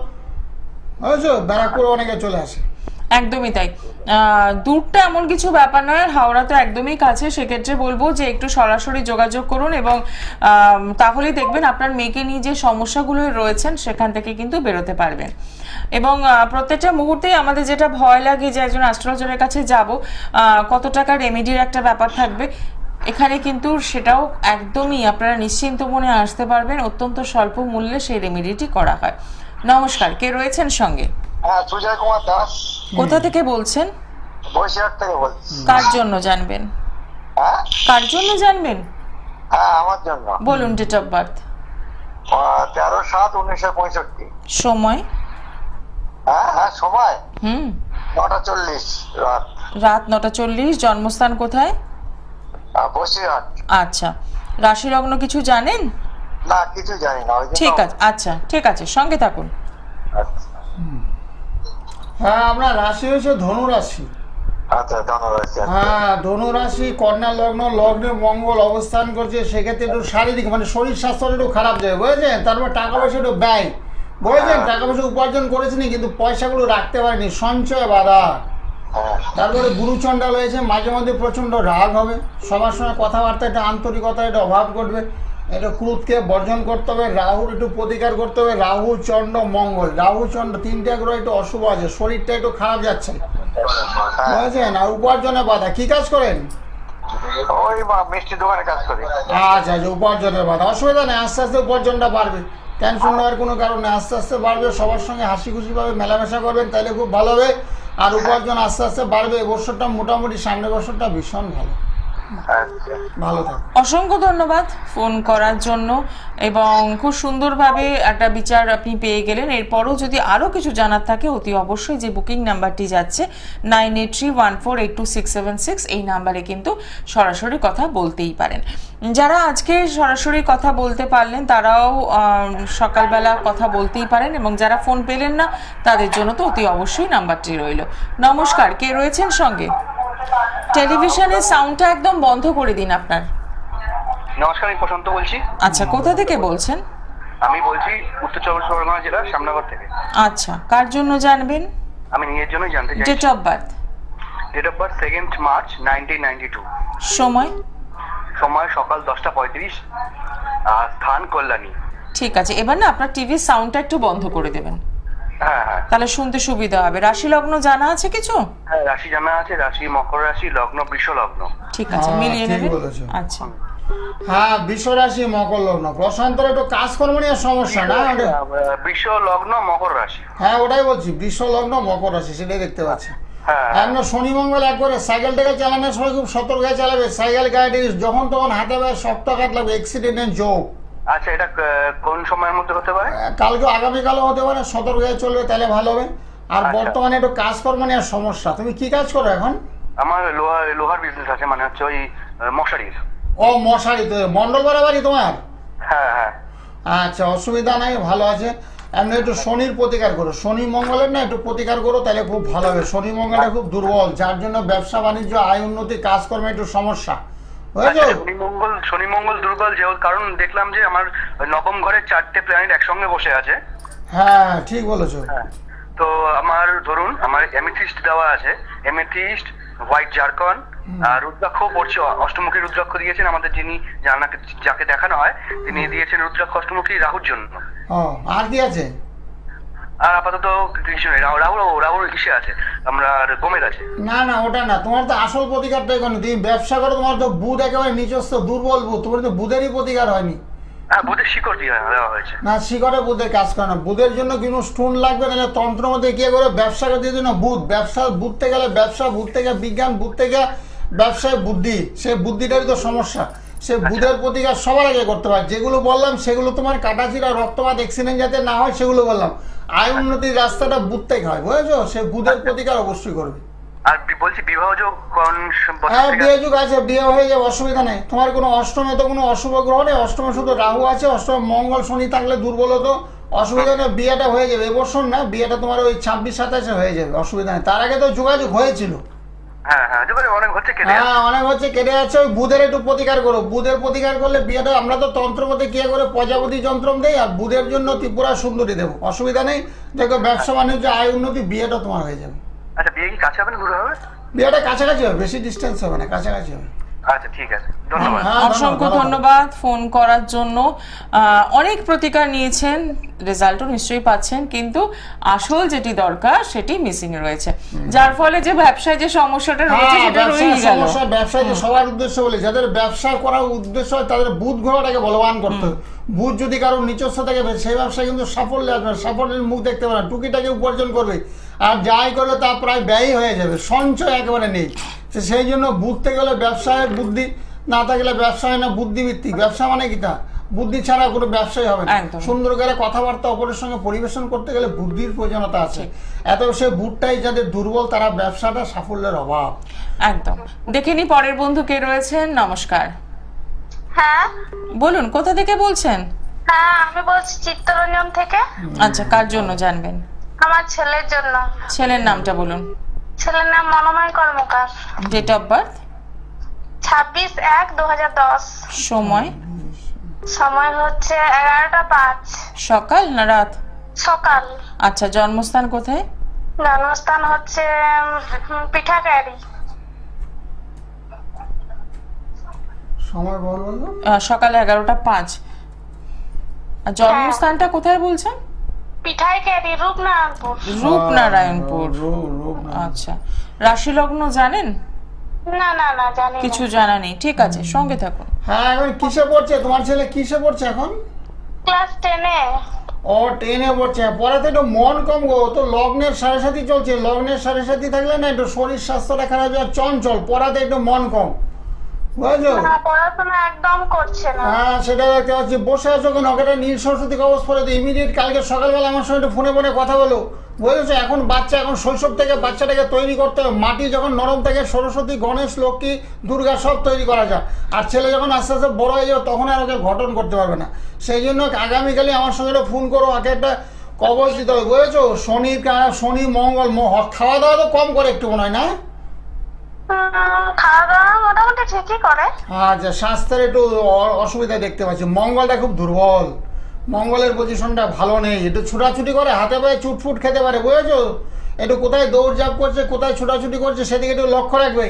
বুঝেছো? ব্যারাকপুর অনেকে চলে আসে। একদমই তাই, দূরটা এমন কিছু ব্যাপার নয়, হাওড়া তো একদমই কাছে। সেক্ষেত্রে বলবো যে একটু সরাসরি যোগাযোগ করুন এবং তাহলেই দেখবেন আপনার মেয়েকে নিয়ে যে সমস্যাগুলো রয়েছেন সেখান থেকে কিন্তু বেরোতে পারবেন। এবং প্রত্যেকটা মুহূর্তেই আমাদের যেটা ভয় লাগে যে একজন অ্যাস্ট্রোলজারের কাছে যাব, কত টাকা রেমেডির একটা ব্যাপার থাকবে, এখানে কিন্তু সেটাও একদমই আপনারা নিশ্চিন্ত মনে আসতে পারবেন, অত্যন্ত স্বল্প মূল্যে সেই রেমেডিটি করা হয়। নমস্কার, কে রয়েছেন সঙ্গে? হ্যাঁ, সুজয় কুমার দাস। কোথা থেকে বলছেন? বৈশাখ থেকে বলছি। কার জন্য জানবেন? হ্যাঁ কার জন্য জানবেন? হ্যাঁ, আমার জন্য। বলুন ডেট অফ বার্থ। 13/7/1965। সময়? হ্যাঁ, সময় 9:40 রাত। রাত 9:40। জন্মস্থান কোথায়? বসিরহাট। আচ্ছা, রাশি লগ্ন কিছু জানেন? না, কিছু জানি না। ঠিক আছে, আচ্ছা ঠিক আছে, সঙ্গে থাকুন। আচ্ছা হ্যাঁ, আপনার রাশি হয়েছে ধনু রাশি। আচ্ছা, ধন্যবাদ। হ্যাঁ, ধনু রাশি, কন্যা লগ্ন, লগ্নে মঙ্গল অবস্থান করছে, সেক্ষেত্রে একটু শারীরিক মানে শরীর স্বাস্থ্য একটু খারাপ যায়, বুঝেছেন? তারপর টাকা পয়সা একটু ব্যয়, বুঝেছেন? টাকা পয়সা উপার্জন করেছেন কিন্তু পয়সাগুলো রাখতে পারেনি, সঞ্চয় বাধা। তারপরে গুরুচণ্ডাল হয়েছে, মাঝে মধ্যে প্রচন্ড রাগ হবে, সবার সঙ্গে কথাবার্তা একটা আন্তরিকতা একটা অভাব ঘটবে, এটা ক্রোধকে বর্জন করতে হবে, রাহুর একটু প্রতিকার করতে হবে। রাহু, চন্দ্র, মঙ্গল, রাহু চন্দ্র তিনটা গ্রহ একটু অশুভ আছে, শরীরটা একটু খারাপ যাচ্ছে, বুঝেছেন? আর উপার্জনের বাধা। কি কাজ করেন? ওই মিষ্টি দোকানে কাজ করি। আচ্ছা আচ্ছা, উপার্জনের বাধা, অসুবিধা নেই, আস্তে আস্তে উপার্জনটা বাড়বে, টেনশন নেওয়ার কোনো কারণ নেই, আস্তে আস্তে বাড়বে। সবার সঙ্গে হাসি খুশি ভাবে মেলামেশা করবেন, তাহলে খুব ভালো হবে, আর উপার্জন আস্তে আস্তে বাড়বে। এই বছরটা মোটামুটি, সামনের বছরটা ভীষণ ভালো, ভালো থাকে। অসংখ্য ধন্যবাদ ফোন করার জন্য এবং খুব সুন্দরভাবে একটা বিচার আপনি পেয়ে গেলেন। এরপরও যদি আরও কিছু জানার থাকে অতি অবশ্যই যে বুকিং নাম্বারটি যাচ্ছে 9831482676, এই নাম্বারে কিন্তু সরাসরি কথা বলতেই পারেন। যারা আজকে সরাসরি কথা বলতে পারলেন তারাও সকালবেলা কথা বলতেই পারেন, এবং যারা ফোন পেলেন না তাদের জন্য তো অতি অবশ্যই নাম্বারটি রইল। নমস্কার, কে রয়েছেন সঙ্গে? টেলিভিশনের সাউন্ডটা একদম বন্ধ করে দিন আপনার। নমস্কার, আমি প্রশান্ত বলছি। আচ্ছা, কোথা থেকে বলছেন? আমি বলছি উত্তর চব্বিশ পরগনা জেলার শ্যামনগর থেকে। আচ্ছা, কার জন্য জানবেন? আমি নিজের জন্যই জানতে চাই। Date of birth? Date of birth 2nd March 1992। সময়? সময় সকাল 10:35, আর স্থান কল্যাণী। ঠিক আছে, এবার না আপনার টিভির সাউন্ডটা একটু বন্ধ করে দেবেন, হ্যাঁ হ্যাঁ, তাহলে শুনতে সুবিধা হবে। রাশি লগ্ন জানা আছে কিছু? হ্যাঁ, রাশি জানা আছে। রাশি মকর রাশি, লগ্ন বৃষ লগ্ন। ঠিক আছে, মিলিয়ে ঠিক নেবেন। বলেছো। আচ্ছা, হ্যাঁ, বৃষ রাশি, মকর লগ্ন। প্রশান্তর একটু কাজকর্ম নিয়ে সমস্যা না? বৃষ লগ্ন মকর রাশি। হ্যাঁ, ওটাই বলছি, বৃষ লগ্ন মকর রাশি, সেটাই দেখতে পাচ্ছি। হ্যাঁ, আপনার শনি মঙ্গল একবারে সাইকেলটাকে চালানোর সময় খুব সতর্ক হয়ে চালাবে। সাইকেল গাড়ি যখন তখন হাতে পায়ে শক্ত আঘাত লাগবে, অ্যাক্সিডেন্টের যোগ। আচ্ছা, এটা কোন সময়ের মধ্যে হতে পারে? কালকে, আগামীকালও হতে পারে, সতর্ক হয়ে চলবে, তাহলে ভালো হবে। আর বর্তমানে একটু কাজকর্ম নিয়ে সমস্যা। তুমি কি কাজ করো এখন? আমার লোহার বিজনেস আছে, মানে হচ্ছে ওই মশারির। ও, মশারি। তো মন্ডল বাড়াবাড়ি তোমার? হ্যাঁ হ্যাঁ। আচ্ছা, অসুবিধা নাই, ভালো আছে। এমনি একটু শনির প্রতিকার করো, শনি মঙ্গলের না একটু প্রতিকার করো, তাহলে খুব ভালো হবে। শনি মঙ্গলটা খুব দুর্বল, যার জন্য ব্যবসা বাণিজ্য, আয় উন্নতি, কাজকর্মে একটু সমস্যা, বুঝেছো? শনি মঙ্গল দুর্বল যে কারণ দেখলাম যে আমার নবম ঘরে 4টে প্ল্যানেট একসঙ্গে বসে আছে। হ্যাঁ, ঠিক বলেছো। তো আমার ধরুন, আমার এমেথিস্ট দেওয়া আছে, এমেথিস্ট, হোয়াইট জারকন, আর রুদ্রাক্ষ পড়ছে। অষ্টমুখী রুদ্রাক্ষ দিয়েছেন আমাদের যিনি, যাকে দেখানো হয়, তিনি দিয়েছেন রুদ্রাক্ষ অষ্টমুখী রাহুর জন্য। আর কি আছে? আর আপাতত কিছু নেই। রাহুর কিসে আছে, আমরা গোমের আছে। না না, ওটা না, তোমার তো আসল প্রতিকারটাই করো। তুমি ব্যবসা করো, তোমার তো বুধ একেবারে নিজস্ব দুর্বল বুধ, তোমার তো বুধেরই প্রতিকার হয়নি। হ্যাঁ, বুধের শিকড় দিয়ে দেওয়া হয়েছে। না, শিকড়ে বুধের কাজ করে না। বুধের জন্য কিন্তু স্টোন লাগবে, না তন্ত্রের মধ্যে কি করে ব্যবসা করতে জন্য বুধ, ব্যবসা বুধতে গেলে ব্যবসা, বুধ থেকে বিজ্ঞান, বুধ থেকে ব্যবসায় বুদ্ধি, সেই বুদ্ধিটারই তো সমস্যা। সে বুধের প্রতিকার সবার আগে করতে পারে। যেগুলো বললাম সেগুলো তোমার কাটাছিড়া, রক্তপাত, অ্যাক্সিডেন্ট যাতে না হয় সেগুলো বললাম। আয় উন্নতির রাস্তাটা বুধ থেকে হয়, বুঝেছো? সে বুধের প্রতিকার অবশ্যই করবে। আর বলছি বিবাহ যোগ কোন? হ্যাঁ, বিয়ে যুগ আছে, বিয়ে হয়ে যাবে, অসুবিধা নেই। তোমার কোনো অষ্টমে তো কোনো অশুভ গ্রহ নেই, অষ্টমে শুধু রাহু আছে। অষ্টমে মঙ্গল শনি থাকলে দুর্বল হতো, অসুবিধা নেই, বিয়েটা হয়ে যাবে। এবছর না, বিয়েটা তোমার ওই 26-27 হয়ে যাবে, অসুবিধা নেই। তার আগে তো যোগাযোগ হয়েছিল। হ্যাঁ হ্যাঁ অনেক হচ্ছে কেটে হ্যাঁ অনেক হচ্ছে কেটে যাচ্ছে। ওই বুধের একটু প্রতিকার করো, বুধের প্রতিকার করলে বিয়েটা, আমরা তো তন্ত্রমতে কি করে প্রজাপতি যন্ত্র দেই, আর বুধের জন্য ত্রিপুরা সুন্দরী দেবো, অসুবিধা নেই। দেখো ব্যবসা বাণিজ্য আয় উন্নতি, বিয়েটা তোমার হয়ে যাবে। আচ্ছা বিয়ে কি কাছে হবে না দূরে হবে? বিয়েটা কাছাকাছি হবে, বেশি ডিস্টেন্স হবে না, কাছাকাছি হবে। আচ্ছা ঠিক আছে, ধন্যবাদ। হ্যাঁ, অসংখ্য ধন্যবাদ ফোন করার জন্য। অনেক প্রতিকার নিয়েছেন, রেজাল্টও নিশ্চয়ই পাচ্ছেন, কিন্তু আসল যেটি দরকার সেটি মিসিং রয়েছে, যার ফলে যে ব্যবসায় যে সমস্যাটা রয়েছে সেটা রয়েই গেল। ব্যবসায় যে সবার উদ্দেশ্য বলে, যাদের ব্যবসা করার উদ্দেশ্য হয় তাদের বুধ গ্রহটাকে বলবান করতে হবে। বুধ যদি কারোর নিজস্ব থাকে সেই ব্যবসায় কিন্তু সাফল্য আসবে, সাফল্যের মুখ দেখতে পারে না, টুকিটাকে উপার্জন করবে, আর যাই করবে তা প্রায় ব্যয় হয়ে যাবে, সঞ্চয় একেবারে নেই। সেই জন্য বুঝতে গেলে ব্যবসায়ের বুদ্ধি না থাকলে ব্যবসা হয় না, বুদ্ধিভিত্তিক ব্যবসা মানে কি তা বুদ্ধি ছাড়া কোনো ব্যবসায় হবে না। সুন্দর করে কথাবার্তা অপরের সঙ্গে পরিবেশন করতে গেলে বুদ্ধির প্রয়োজনীয়তা আছে। এত সে বুধটাই যাদের দুর্বল তারা ব্যবসাটা সাফল্যের অভাব। একদম। দেখে নি পরের বন্ধু কে রয়েছেন। নমস্কার। হ্যাঁ বলুন, কোথা থেকে বলছেন? হ্যাঁ আমি বলছি চিত্তরঞ্জন থেকে। আচ্ছা, কার জন্য জানবেন? আমার ছেলের জন্য। ছেলের নামটা বলুন। ছেলের নাম Manomoy Karmakar. Date of birth? 26/1/2010। সময়? সময় হচ্ছে 11টা 5। সকাল না রাত? সকাল। আচ্ছা, জন্মস্থান কোথায়? জন্মস্থান হচ্ছে পিঠাকারি। সময় বল বললো সকাল 11টা 5। আর জন্মস্থানটা কোথায় বলছেন? পিঠাইকারি, রূপনারায়ণপুর। রূপনারায়ণপুর। আচ্ছা, রাশি লগ্ন জানেন? না না না জানি না। কিছু জানা নেই, ঠিক আছে, সঙ্গে থাকুন। হ্যাঁ, এখন কিসে পড়ছে তোমার ছেলে? কিসে পড়ছে এখন? ক্লাস 10-এ। ও 10-এ পড়ছে। পড়াতে একটু মন কম গো, তো লগ্নের সাড়ে সাথী চলছে, লগ্নের সাড়ে সাথী থাকলে না একটু শরীর স্বাস্থ্যটা খারাপ, আর চঞ্চল, পড়াতে একটু মন কম, বুঝছো? পড়াশোনা একদম করছে না। হ্যাঁ সেটা দেখতে পাচ্ছি। বসে আছো কেন? ওকে নীল সরস্বতী কবচ পড়ে দিই ইমিডিয়েট। কালকে সকালবেলা আমার সঙ্গে একটু ফোনে ফোনে কথা বলো, বুঝেছো? এখন বাচ্চা, এখন শৈশব থেকে বাচ্চাটাকে তৈরি করতে হবে। মাটি যখন নরম থাকে সরস্বতী, গণেশ, লক্ষ্মী, দুর্গা সব তৈরি করা যায়। আর ছেলে যখন আস্তে আস্তে বড় হয়ে যাবে তখন আর ওকে গঠন করতে পারবে না। সেই জন্য আগামীকালই আমার সঙ্গে একটা ফোন করো, ওকে একটা কবচ দিতে হবে, বুঝেছো? শনি মঙ্গল, খাওয়া দাওয়া তো কম করে একটু মনে হয় না? খাওয়া দাওয়া মোটামুটি ঠিকই করে। আচ্ছা, স্বাস্থ্যের একটু অসুবিধা দেখতে পাচ্ছি। মঙ্গলটা খুব দুর্বল, মঙ্গলের পজিশনটা ভালো নেই। একটু ছুটাছুটি করে, হাতে পায়ে চুটফুট খেতে পারে, বুঝেছো? একটু কোথায় দৌড়ঝাঁপ করছে, কোথায় ছোটাছুটি করছে সেদিকে একটু লক্ষ্য রাখবে।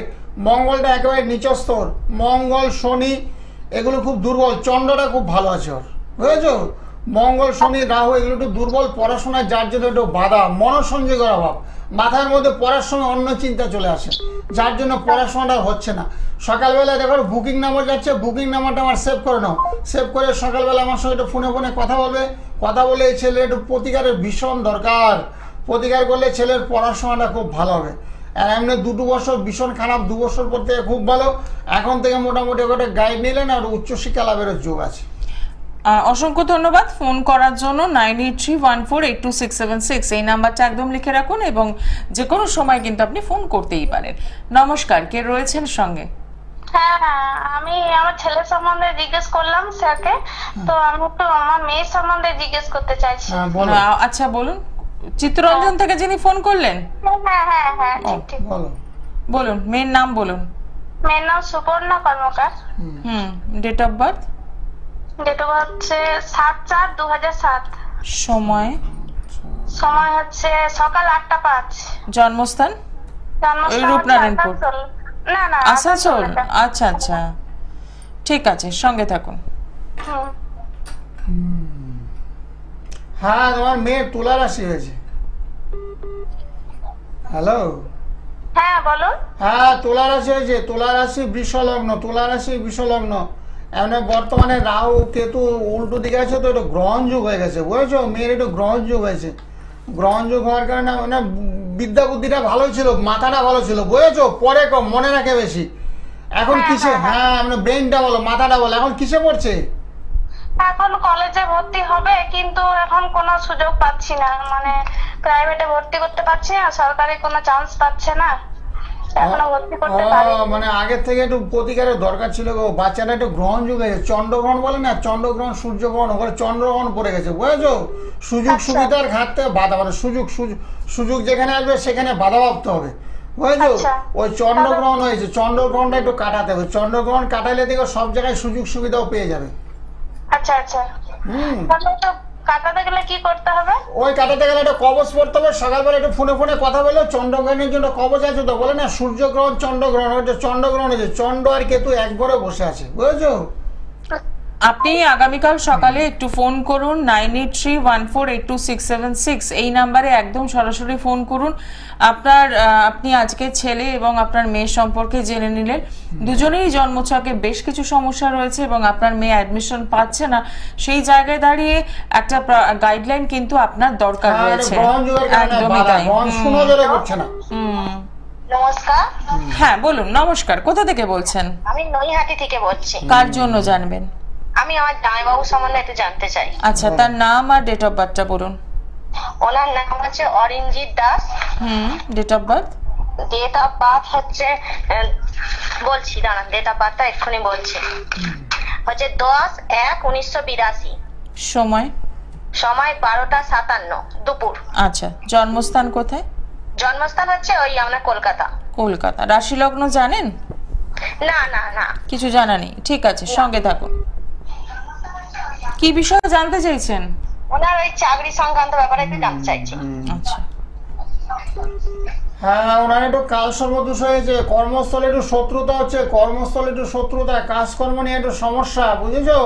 মঙ্গলটা একেবারে নিচস্তর, মঙ্গল শনি এগুলো খুব দুর্বল। চন্দ্রটা খুব ভালো আছে ওর, বুঝেছো? মঙ্গল শনি রাহু এগুলো একটু দুর্বল। পড়াশোনায় যার জন্য একটু বাধা, মনোসংযোগের অভাব, মাথার মধ্যে পড়ার সময় অন্য চিন্তা চলে আসে, যার জন্য পড়াশোনাটা হচ্ছে না। সকালবেলা দেখো বুকিং নাম্বার যাচ্ছে, বুকিং নাম্বারটা আমার সেভ করে নাও। সেভ করে সকালবেলা আমার সঙ্গে একটু ফোনে ফোনে কথা বলবে। কথা বলে এই ছেলের একটু প্রতিকারের ভীষণ দরকার। প্রতিকার করলে ছেলের পড়াশোনাটা খুব ভালো হবে। আর এমনি 2 বছর ভীষণ খারাপ, 2 বছর পর থেকে খুব ভালো। এখন থেকে মোটামুটি একটা গাইড নিলেন আর উচ্চশিক্ষা লাভের যোগ আছে। অসংখ্য ধন্যবাদ ফোন করার জন্য। 9831482676 এই নাম্বারটা একদম লিখে রাখুন, এবং যে কোনো সময় কিন্তু আপনি ফোন করতেই পারেন। নমস্কার, কে রয়েছেন সঙ্গে? হ্যাঁ আমি আমার ছেলের সম্বন্ধে জিজ্ঞেস করলাম স্যারকে, তো আমি একটু আমার মেয়ের সম্বন্ধে জিজ্ঞেস করতে চাইছি। আচ্ছা বলুন। চিত্তরঞ্জন থেকে যিনি ফোন করলেন? হ্যাঁ ঠিক বলুন, মেয়ের নাম বলুন। মেয়ের নাম Suparna Karmakar. Date of birth? Date of birth হচ্ছে 7/4/2007। সময়? সময় হচ্ছে সকাল 8টা 5। জন্মস্থান? রূপনারায়ণপুর। না না, আসানসোল। আচ্ছা আচ্ছা, ঠিক আছে, সঙ্গে থাকুন। হ্যাঁ, তোমার মেয়ের তুলা রাশি হয়েছে। হ্যালো, হ্যাঁ বলুন। হ্যাঁ, তুলা রাশি হয়েছে। তুলা রাশি বৃষলগ্ন, তুলা রাশি বৃষলগ্ন। এমনি বর্তমানে রাহু কেতু উল্টো দিকে আছে, তো একটু গ্রহণ যুগ হয়ে গেছে, বুঝেছো? মেয়ের একটু গ্রহণ যুগ হয়েছে। গ্রহণ যুগ হওয়ার কারণে মানে বিদ্যা বুদ্ধিটা ভালো ছিল, মাথাটা ভালো ছিল, বুঝেছো? পরে কম মনে রাখে বেশি। এখন কিসে? হ্যাঁ, মানে ব্রেনটা বলো, মাথাটা বলো, এখন কিসে পড়ছে? এখন কলেজে ভর্তি হবে, কিন্তু এখন কোনো সুযোগ পাচ্ছি না, মানে প্রাইভেটে ভর্তি করতে পারছি না, সরকারি কোনো চান্স পাচ্ছে না, এখনো ভর্তি করতে পারি। মানে আগের থেকে একটু প্রতিকারের দরকার ছিল গো। বাচ্চাটা একটু গ্রহণ যুগ হয়েছে, চন্দ্রগ্রহণ বলে না, চন্দ্রগ্রহণ সূর্যগ্রহণ, ওখানে চন্দ্রগ্রহণ পড়ে গেছে, বুঝেছো? সুযোগ সুবিধার ঘাটতে বাধা, মানে সুযোগ যেখানে আসবে সেখানে বাধাপ্রাপ্ত হবে, বুঝেছো? আচ্ছা। ওই চন্দ্রগ্রহণ হয়েছে, চন্দ্রগ্রহণটা একটু কাটাতে হবে, চন্দ্রগ্রহণ কাটাইলে দেখো সব জায়গায় সুযোগ সুবিধাও পেয়ে যাবে। আচ্ছা আচ্ছা, হুম, তাহলে তো কাটাতে গেলে কি করতে হবে? ওই কাটাতে গেলে একটা কবচ পড়তে হবে, সকালবেলা একটু ফোনে ফোনে কথা বলে চন্দ্রগ্রহণের জন্য কবচ আছে তো, বলে না সূর্যগ্রহণ চন্দ্রগ্রহণ, ওইটা চন্দ্রগ্রহণ হয়েছে, চন্দ্র আর কেতু একবারে বসে আছে, বুঝেছো? আপনি আগামীকাল সকালে একটু ফোন করুন 9831482676 এই নাম্বারে একদম সরাসরি ফোন করুন। আপনি আজকে ছেলে এবং আপনার মেয়ের সম্পর্কে জেনে নিলেন, দুজনেই জন্মছকে বেশ কিছু সমস্যা রয়েছে এবং আপনার মেয়ে অ্যাডমিশন পাচ্ছে না, সেই জায়গায় দাঁড়িয়ে একটা গাইডলাইন কিন্তু আপনার দরকার রয়েছে। একদমই তাই। নমস্কার। হ্যাঁ বলুন। নমস্কার, কোথা থেকে বলছেন? আমি নৈহাটি থেকে বলছি। কার জন্য জানবেন? আমি আমার জামাইবাবু সম্বন্ধে একটু জানতে চাই। আচ্ছা, তার নাম আর ডেট অফ বার্থটা বলুন। ওনার নাম হচ্ছে Arinjit Das. Date of birth? Date of birth হচ্ছে, বলছি দাঁড়ান, ডেট অফ বার্থটা এক্ষুনি বলছি, হচ্ছে 10/1/1982। সময়? সময় 12টা 57 দুপুর। আচ্ছা, জন্মস্থান কোথায়? জন্মস্থান হচ্ছে ওই আপনার কলকাতা। কলকাতা। রাশি লগ্ন জানেন? না না না, কিছু জানা নেই। ঠিক আছে, সঙ্গে থাকুন। কি বিষয়ে জানতে চাইছেন? ওনার ওই চাকরি সংক্রান্ত ব্যাপারে একটু জানতে চাইছি। আচ্ছা, হ্যাঁ, ওনার একটু কাল সর্বদোষ হয়েছে, কর্মস্থলে একটু শত্রুতা হচ্ছে, কর্মস্থলে একটু শত্রুতা, কাজকর্ম নিয়ে একটু সমস্যা, বুঝেছো?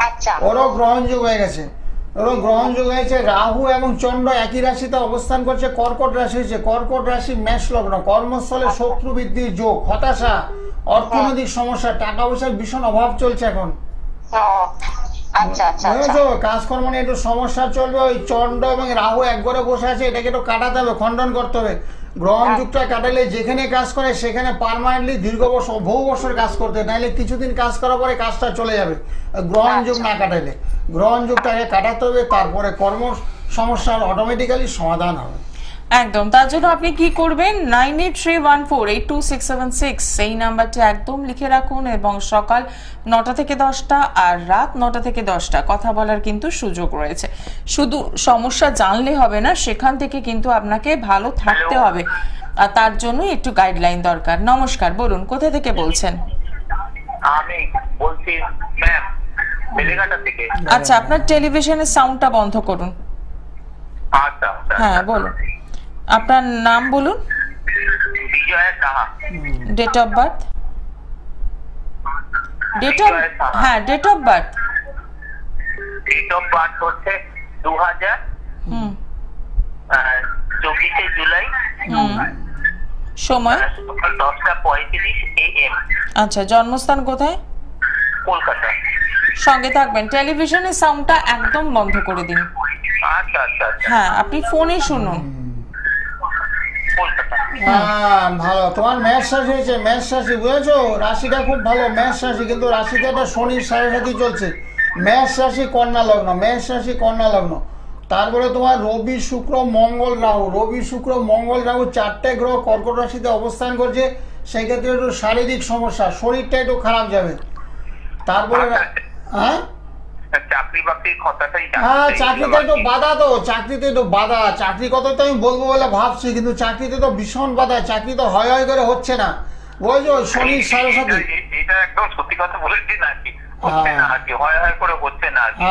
আচ্ছা। ওরও গ্রহণ যোগ হয়ে গেছে, ওরও গ্রহণ যোগ হয়েছে, রাহু এবং চন্দ্র একই রাশিতে অবস্থান করছে, কর্কট রাশি হয়েছে, কর্কট রাশি মেষ লগ্ন, কর্মস্থলে শত্রু বৃদ্ধির যোগ, হতাশা, অর্থনৈতিক সমস্যা, টাকা পয়সার ভীষণ অভাব চলছে এখন, আচ্ছা আচ্ছা, বুঝেছো? কাজকর্ম নিয়ে একটু সমস্যা চলবে, ওই চন্দ্র এবং রাহু একবারে বসে আছে, এটাকে একটু কাটাতে হবে, খণ্ডন করতে হবে। গ্রহণ যুগটা কাটালে যেখানে কাজ করে সেখানে পার্মানেন্টলি দীর্ঘ বছর বহু বছর কাজ করতে, নাহলে কিছুদিন কাজ করার পরে কাজটা চলে যাবে। গ্রহণ যুগ না কাটাইলে, গ্রহণ যুগটাকে কাটাতে হবে, তারপরে কর্ম সমস্যার অটোমেটিক্যালি সমাধান হবে। একদম। তার জন্য আপনি কি করবেন, 9831482676 এই নাম্বারটি একদম লিখে রাখুন এবং সকাল 9টা থেকে 10টা আর রাত 9টা থেকে 10টা কথা বলার কিন্তু সুযোগ রয়েছে। শুধু সমস্যা জানলে হবে না, সেখান থেকে কিন্তু আপনাকে ভালো থাকতে হবে, আর তার জন্য একটু গাইডলাইন দরকার। নমস্কার, বলুন কোথা থেকে বলছেন? আমি বলছি ম্যাম বেলেঘাটা থেকে। আচ্ছা, আপনার টেলিভিশনের সাউন্ডটা বন্ধ করুন। আচ্ছা। হ্যাঁ বলুন, আপনার নাম বলুন। Bijoy Saha. Date of birth? Date of date of birth হচ্ছে 2024 জুলাই। সময়? সকাল 10:35 AM। আচ্ছা, জন্মস্থান কোথায়? কলকাতা। সঙ্গে থাকবেন, টেলিভিশনের সাউন্ডটা একদম বন্ধ করে দিন। আচ্ছা। হ্যাঁ, আপনি ফোনে শুনুন। হ্যাঁ, ভালো। তোমার মেষ রাশি হয়েছে, মেষ রাশি, বুঝেছো? রাশিটা খুব ভালো, মেষ রাশি, কিন্তু রাশিতে একটা শনির সাড়ে চলছে। মেষ রাশি কন্যা লগ্ন, মেষ রাশি কন্যা লগ্ন, তারপরে তোমার রবি শুক্র মঙ্গল রাহু, রবি শুক্র মঙ্গল রাহু 4টে গ্রহ কর্কট রাশিতে অবস্থান করছে, সেই ক্ষেত্রে একটু শারীরিক সমস্যা, শরীরটা একটু খারাপ যাবে। তারপরে হ্যাঁ, চাকরি বাকরির কথাটাই হ্যাঁ, চাকরিতে একটু বাধা, তো চাকরিতে একটু বাধা, চাকরি কথা তো আমি বলবো বলে ভাবছি, কিন্তু চাকরিতে তো ভীষণ বাধা, চাকরি তো হয় করে হচ্ছে না, বুঝছো? শনির সাড়ে সাথে, এটা একদম সত্যি কথা বলেছি নাকি, হচ্ছে না আর কি, হয় করে হচ্ছে না আর কি,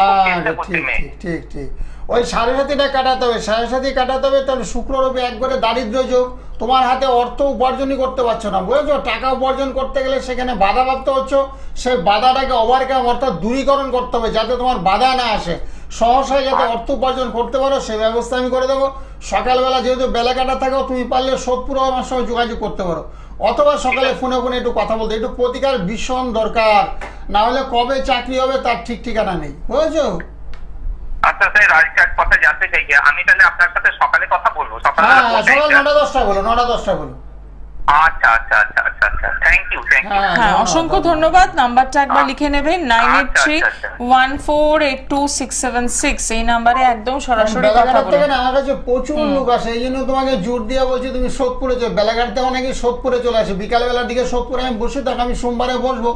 ঠিক ঠিক। ওই সাড়ে সাথীটা কাটাতে হবে, সাড়ে সাথী কাটাতে হবে, তাহলে শুক্র রবি একবারে দারিদ্র্য যোগ, তোমার হাতে অর্থ উপার্জনই করতে পারছো না, বুঝেছো? টাকা উপার্জন করতে গেলে সেখানে বাধা প্রাপ্ত হচ্ছে, সেই বাধাটাকে ওভারকাম অর্থাৎ দূরীকরণ করতে হবে, যাতে তোমার বাধা না আসে, সহসায় যাতে অর্থ উপার্জন করতে পারো সেই ব্যবস্থা আমি করে দেবো। সকালবেলা যেহেতু বেলাকাটা থাকো, তুমি পারলে সোদপুর আমার সঙ্গে যোগাযোগ করতে পারো, অথবা সকালে ফোনে একটু কথা বলতে, একটু প্রতিকার ভীষণ দরকার, না হলে কবে চাকরি হবে তার ঠিক ঠিকানা নেই, বুঝেছো? আচ্ছা স্যার, আরেকটা কথা জানতে চাই, আমি তাহলে আপনার সাথে সকালে কথা বলবো? সকাল 9টা-10টা বলো, 9টা-10টা বলো। আচ্ছা, থ্যাংক ইউ। হ্যাঁ, অসংখ্য ধন্যবাদ। নাম্বারটা একবার লিখে নেবেন, 9831482676 এই নাম্বারে একদম সরাসরি কথা বলুন। আমার কাছে প্রচুর লোক আসে, এই জন্য তোমাকে জোর দিয়ে বলছি তুমি সোদপুরে চলে, বেলাঘাট থেকে অনেকে সোদপুরে চলে আসে, বিকালবেলার দিকে সোদপুরে আমি বসে থাকি, আমি সোমবারে বসবো,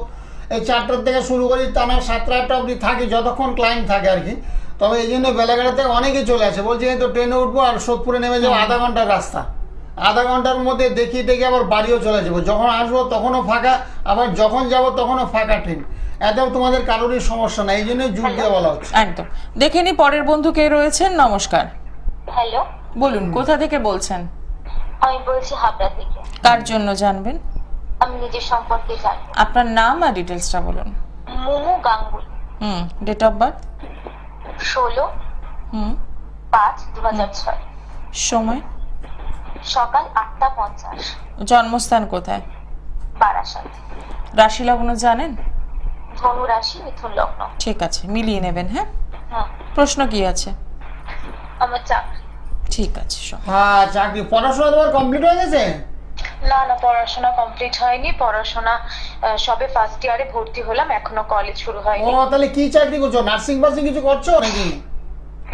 এই 4টার থেকে শুরু করি, টানা 7টা-8টা অবধি থাকি, যতক্ষণ ক্লায়েন্ট থাকে আর কি। তবে এই জন্য বেলাঘাট থেকে অনেকে চলে আসে, বলছে এই তো ট্রেনে উঠবো আর সোদপুরে নেমে যাবো, আধা ঘন্টার রাস্তা, আধা ঘন্টার মধ্যে দেখিয়ে টেকে আবার বাড়িও চলে যাবো, যখন আসবো তখনও ফাঁকা, আবার যখন যাব তখনও ফাঁকা ট্রেন, এত তোমাদের কারোরই সমস্যা নাই, এই জন্য যুগ দিয়ে বলা হচ্ছে। একদম। দেখে নি পরের বন্ধু কে রয়েছেন। নমস্কার, হ্যালো, বলুন কোথা থেকে বলছেন? আমি বলছি হাবড়া থেকে। কার জন্য জানবেন? আমি নিজের সম্পর্কে জানি। আপনার নাম আর ডিটেলসটা বলুন। Mumu Ganguly. Date of birth? 16/5/2006। সময়? সকাল 8:50। জন্মস্থান কোথায়? বারাসাত। রাশি লগ্ন জানেন? ধনু রাশি, মিথুন লগ্ন। ঠিক আছে, মিলিয়ে নেবেন। হ্যাঁ, হ্যাঁ। প্রশ্ন কি আছে? আমার চাকরি। ঠিক আছে। হ্যাঁ, চাকরি। পড়াশোনা তোমার কমপ্লিট হয়ে গেছে? না, পড়াশোনা কমপ্লিট হয়নি। পড়াশোনা সবে ফার্স্ট ইয়ারে ভর্তি হলাম, এখনো কলেজ শুরু হয়নি। ও, তাহলে কি চাকরি করছো? নার্সিং ফার্সিং কিছু করছো নাকি?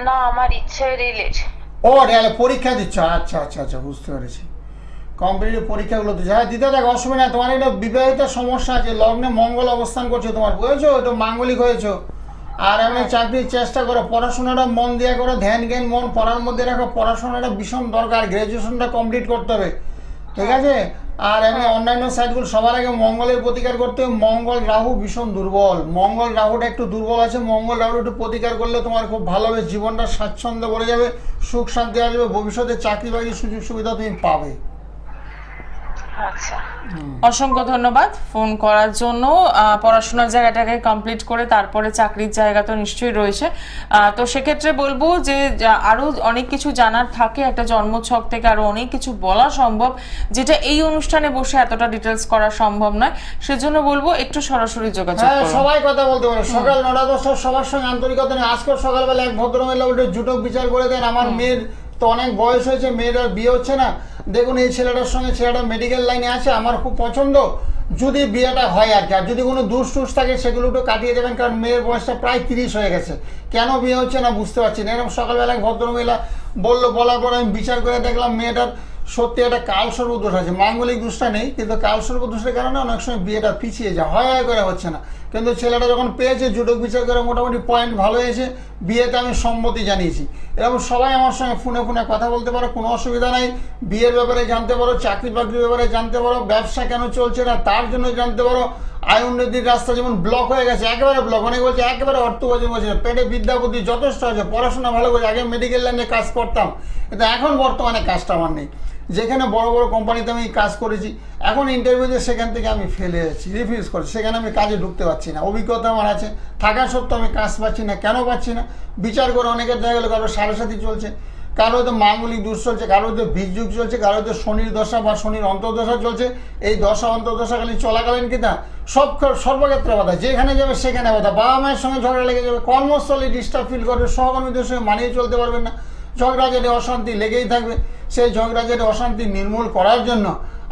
না, আমার ইচ্ছে রেলের। ও, রেলে পরীক্ষা দিচ্ছ? আচ্ছা আচ্ছা আচ্ছা, বুঝতে পেরেছি। কম্পিটিটিভ পরীক্ষাগুলো দিচ্ছ। হ্যাঁ, দিতে থাকো, অসুবিধা নেই। তোমার একটা বিবাহিত সমস্যা আছে, লগ্নে মঙ্গল অবস্থান করছে তোমার, বুঝেছো? একটু মাঙ্গলিক হয়েছো। আর এমনি চাকরির চেষ্টা করো, পড়াশোনাটা মন দিয়ে করো, ধ্যান জ্ঞান মন পড়ার মধ্যে রাখো। পড়াশোনাটা ভীষণ দরকার, গ্রাজুয়েশনটা কমপ্লিট করতে হবে, ঠিক আছে? আর এমনি অন্যান্য সাইটগুলো সবার আগে মঙ্গলের প্রতিকার করতে হবে। মঙ্গল রাহু ভীষণ দুর্বল, মঙ্গল রাহুটা একটু দুর্বল আছে। মঙ্গল রাহু একটু প্রতিকার করলে তোমার খুব ভালো হবে, জীবনটা স্বাচ্ছন্দ্য বলে যাবে, সুখ শান্তি আসবে, ভবিষ্যতে চাকরি বাকরির সুযোগ সুবিধা তুমি পাবে। আচ্ছা, অসংখ্য ধন্যবাদ ফোন করার জন্য। পড়াশোনার জায়গাটাকে কমপ্লিট করে তারপরে চাকরির জায়গা তো নিশ্চয়ই রয়েছে। তো সেক্ষেত্রে বলবো যে আরো অনেক কিছু জানার থাকে, একটা জন্মছক থেকে আরো অনেক কিছু বলা সম্ভব, যেটা এই অনুষ্ঠানে বসে এতটা ডিটেলস করা সম্ভব নয়। সেজন্য বলবো একটু সরাসরি যোগাযোগ করুন। সবাই কথা বলতে পারে, সকাল 9টা-10টা সবার সঙ্গে আন্তরিকতা নেই। আজকের সকালবেলা এক ভদ্রমহিলা উঠে জুটক বিচার করে দেন, আমার মেয়ের তো অনেক বয়স হয়েছে, মেয়ের আর বিয়ে হচ্ছে না, দেখুন এই ছেলেটার সঙ্গে, ছেলেটা মেডিকেল লাইনে আছে, আমার খুব পছন্দ, যদি বিয়েটা হয় আর কি। আর যদি কোনো দুষ টুস থাকে সেগুলো একটু কাটিয়ে দেবেন, কারণ মেয়ের বয়সটা প্রায় 30 হয়ে গেছে, কেন বিয়ে হচ্ছে না বুঝতে পারছি না। এরকম সকালবেলা এক ভদ্রমহিলা বললো, বলার পর আমি বিচার করে দেখলাম মেয়েটার সত্যি একটা কালসর্প দোষ আছে, মাঙ্গলিক দোষটা নেই, কিন্তু কালসর্প দোষের কারণে অনেক সময় বিয়েটা পিছিয়ে যায়, হয় করে হচ্ছে না। কিন্তু ছেলেটা যখন পেয়েছে, জুটক বিচার করে মোটামুটি পয়েন্ট ভালো হয়েছে, বিয়েতে আমি সম্মতি জানিয়েছি। এরকম সবাই আমার সঙ্গে ফোনে ফোনে কথা বলতে পারো, কোনো অসুবিধা নাই। বিয়ের ব্যাপারে জানতে পারো, চাকরি বাকরির ব্যাপারে জানতে পারো, ব্যবসা কেন চলছে না তার জন্য জানতে পারো, আয় উন্নতির রাস্তা যেমন ব্লক হয়ে গেছে, একেবারে ব্লক, অনেকে বলছে একেবারে অর্থ বাজে বলছে, পেটে বিদ্যা বুদ্ধি যথেষ্ট আছে, পড়াশোনা ভালো করছে, আগে মেডিকেল লাইনে কাজ করতাম, কিন্তু এখন বর্তমানে কাজটা আমার নেই। যেখানে বড় বড় কোম্পানিতে আমি কাজ করেছি, এখন ইন্টারভিউতে সেখান থেকে আমি ফেলে যাচ্ছি, রিফিউজ করছি, সেখানে আমি কাজে ঢুকতে পারছি না, অভিজ্ঞতা আমার আছে, থাকা সত্ত্বেও আমি কাজ পাচ্ছি না। কেন পাচ্ছি না? বিচার করে অনেকের দেখা গেলো কারো সাড়ে চলছে, কারো হয়তো মাঙ্গলিক দোষ চলছে, কারো হয়তো বীজযুগ চলছে, কারো হয়তো শনির দশা বা শনির অন্তর্দশা চলছে। এই দশা অন্তর্দশাকালীন চলাকালীন কিনা সর্বক্ষেত্রে বাধা, যেখানে যাবে সেখানে বাধা, বাবা মায়ের সঙ্গে ঝগড়া লেগে যাবে, কর্মস্থলে ডিস্টার্ব ফিল করবে, সহকর্মীদের সঙ্গে মানিয়ে চলতে পারবেন না, ঝগড়াঝাটি অশান্তি লেগেই থাকবে। সেই ঝগড়াঝাটি অশান্তি নির্মূল করার জন্য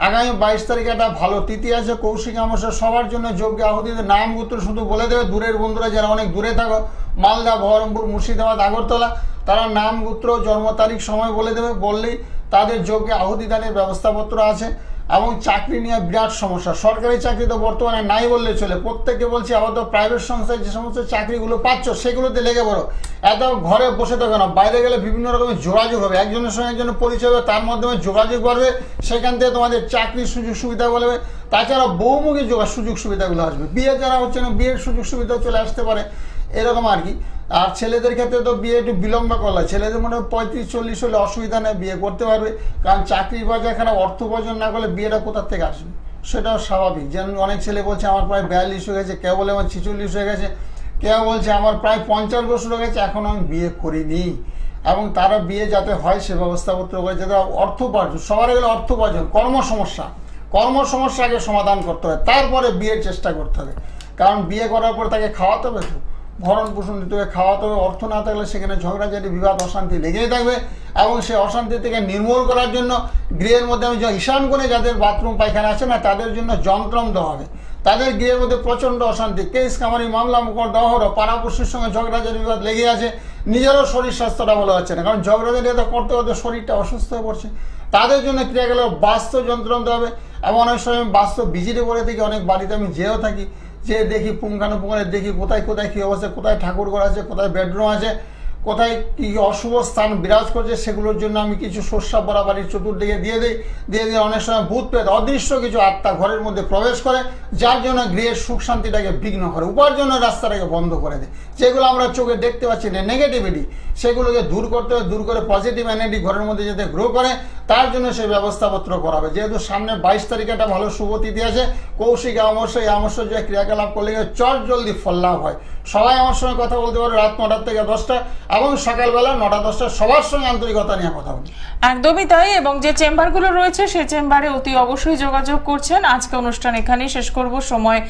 আগামী 22 তারিখে একটা ভালো তিথি আছে, কৌশিক অমাবস্যা, সবার জন্য যোগ্য আহুতিদের নাম গোত্র শুধু বলে দেবে। দূরের বন্ধুরা যারা অনেক দূরে থাকো, মালদা, বহরমপুর, মুর্শিদাবাদ, আগরতলা, তারা নাম গোত্র জন্ম তারিখ সময় বলে দেবে, বললেই তাদের যোগ্য আহুতি দানের ব্যবস্থাপত্র আছে। এবং চাকরি নিয়ে বিরাট সমস্যা, সরকারি চাকরি তো বর্তমানে নাই বললে চলে, প্রত্যেককে বলছি আপাতত প্রাইভেট সংস্থায় যে সমস্ত চাকরিগুলো পাচ্ছ সেগুলোতে লেগে পড়ো, এত ঘরে বসে থাকো না, বাইরে গেলে বিভিন্ন রকমের যোগাযোগ হবে, একজনের সঙ্গে একজনের পরিচয় হবে, তার মাধ্যমে যোগাযোগ বাড়বে, সেখান থেকে তোমাদের চাকরির সুযোগ সুবিধা বলবে, তাছাড়া বহুমুখী সুযোগ সুবিধাগুলো আসবে। বিয়ে যারা হচ্ছে না, বিয়ের সুযোগ সুবিধা চলে আসতে পারে, এরকম আর কি। আর ছেলেদের ক্ষেত্রে তো বিয়ে একটু বিলম্ব করলে, ছেলেদের মনে হয় 35-40 হলে অসুবিধা নেই, বিয়ে করতে পারবে, কারণ চাকরির বাজার খারাপ, অর্থ উপার্জন না করলে বিয়েটা কোথার থেকে আসবে, সেটাও স্বাভাবিক। যেমন অনেক ছেলে বলছে আমার প্রায় 42 হয়ে গেছে, কেউ বলে আমার 46 হয়ে গেছে, কেউ বলছে আমার প্রায় 50 বছর হয়ে গেছে, এখনও আমি বিয়ে করিনি। এবং তারা বিয়ে যাতে হয় সে ব্যবস্থাপত্র করে, যাতে অর্থ উপার্জন, সবার গেলে অর্থ উপার্জন, কর্মসমস্যা আগে সমাধান করতে হবে, তারপরে বিয়ের চেষ্টা করতে হবে। কারণ বিয়ে করার পর তাকে খাওয়াতে হবে, তো ভরণ পোষণ দিতে হবে, খাওয়াতে হবে, অর্থ না থাকলে সেখানে ঝগড়াঝাটি, বিবাদ, অশান্তি লেগেই থাকবে। এবং সেই অশান্তি থেকে নির্মূল করার জন্য গৃহের মধ্যে আমি ঈশান কোণে যাদের বাথরুম পায়খানা আছে না, তাদের জন্য যন্ত্রম দেওয়া হবে। তাদের গৃহের মধ্যে প্রচণ্ড অশান্তি, কেস কামারি, মামলা মোকদ্দমা, পাড়াপড়শির সঙ্গে ঝগড়াঝাটি, বিবাদ লেগে আছে, নিজেরও শরীর স্বাস্থ্যটা ভালো হচ্ছে না, কারণ ঝগড়াঝাটি করতে করতে শরীরটা অসুস্থ হয়ে পড়ছে। তাদের জন্য ক্রিয়াগুলো বাস্তব যন্ত্রণ দেওয়া হবে। এবং অনেক সময় বাস্তব ভিজিটে করে থেকে অনেক বাড়িতে আমি যেও থাকি, যে দেখি পুঙ্খানুপুঙ্খানে দেখি কোথায় কোথায় কী অবস্থা, কোথায় ঠাকুর ঘর আছে, কোথায় বেডরুম আছে, কোথায় কি অশুভ স্থান বিরাজ করছে সেগুলোর জন্য আমি কিছু শস্যা বরাবরই চতুর্দিকে দিয়ে দিই অনেক সময় ভূত প্রেত অদৃশ্য কিছু আত্মা ঘরের মধ্যে প্রবেশ করে, যার জন্য গৃহের সুখ শান্তিটাকে বিঘ্ন করে, উপার্জনের রাস্তাটাকে বন্ধ করে দেয়। যেগুলো আমরা চোখে দেখতে পাচ্ছি না নেগেটিভিটি, সেগুলোকে দূর করতে হবে, দূর করে পজিটিভ এনার্জি ঘরের মধ্যে যাতে গ্রো করে তার জন্য সেই ব্যবস্থাপত্র করা হবে। যেহেতু সামনে 22 তারিখে একটা ভালো শুভ তিথি আছে, কৌশিক অমাবস্যা, এই অমাবস্যার ক্রিয়াকলাপ করলে চট জলদি ফল লাভ হয়। সবাই আমার সঙ্গে কথা বলতে পারে রাত 9টা থেকে 10টা এবং সকালবেলা 9টা 10টা সবার সঙ্গে আন্তরিকতা নিয়ে কথা বলি। একদমই তাই, এবং যে চেম্বারগুলো রয়েছে সেই চেম্বারে অতি অবশ্যই যোগাযোগ করছেন। আজকে অনুষ্ঠান এখানেই শেষ করব, সময়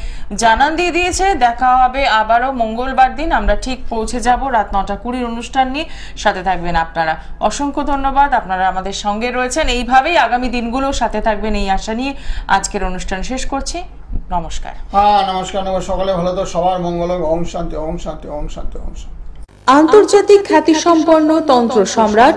জানান দিয়ে দিয়েছে। দেখা হবে আবারও মঙ্গলবার দিন, আমরা ঠিক পৌঁছে যাব রাত 9:20 অনুষ্ঠান নিয়ে। সাথে থাকবেন আপনারা। অসংখ্য ধন্যবাদ, আপনারা আমাদের সঙ্গে রয়েছেন। এইভাবেই আগামী দিনগুলো সাথে থাকবেন এই আশা নিয়ে আজকের অনুষ্ঠান শেষ করছি। নমস্কার। নমস্কার। সকালে ভালো তো, সবার মঙ্গল। ওম শান্তি, ওম শান্তি, ওম শান্তি, ওম শান্তি। আন্তর্জাতিক খ্যাতিসম্পন্ন তন্ত্র সম্রাট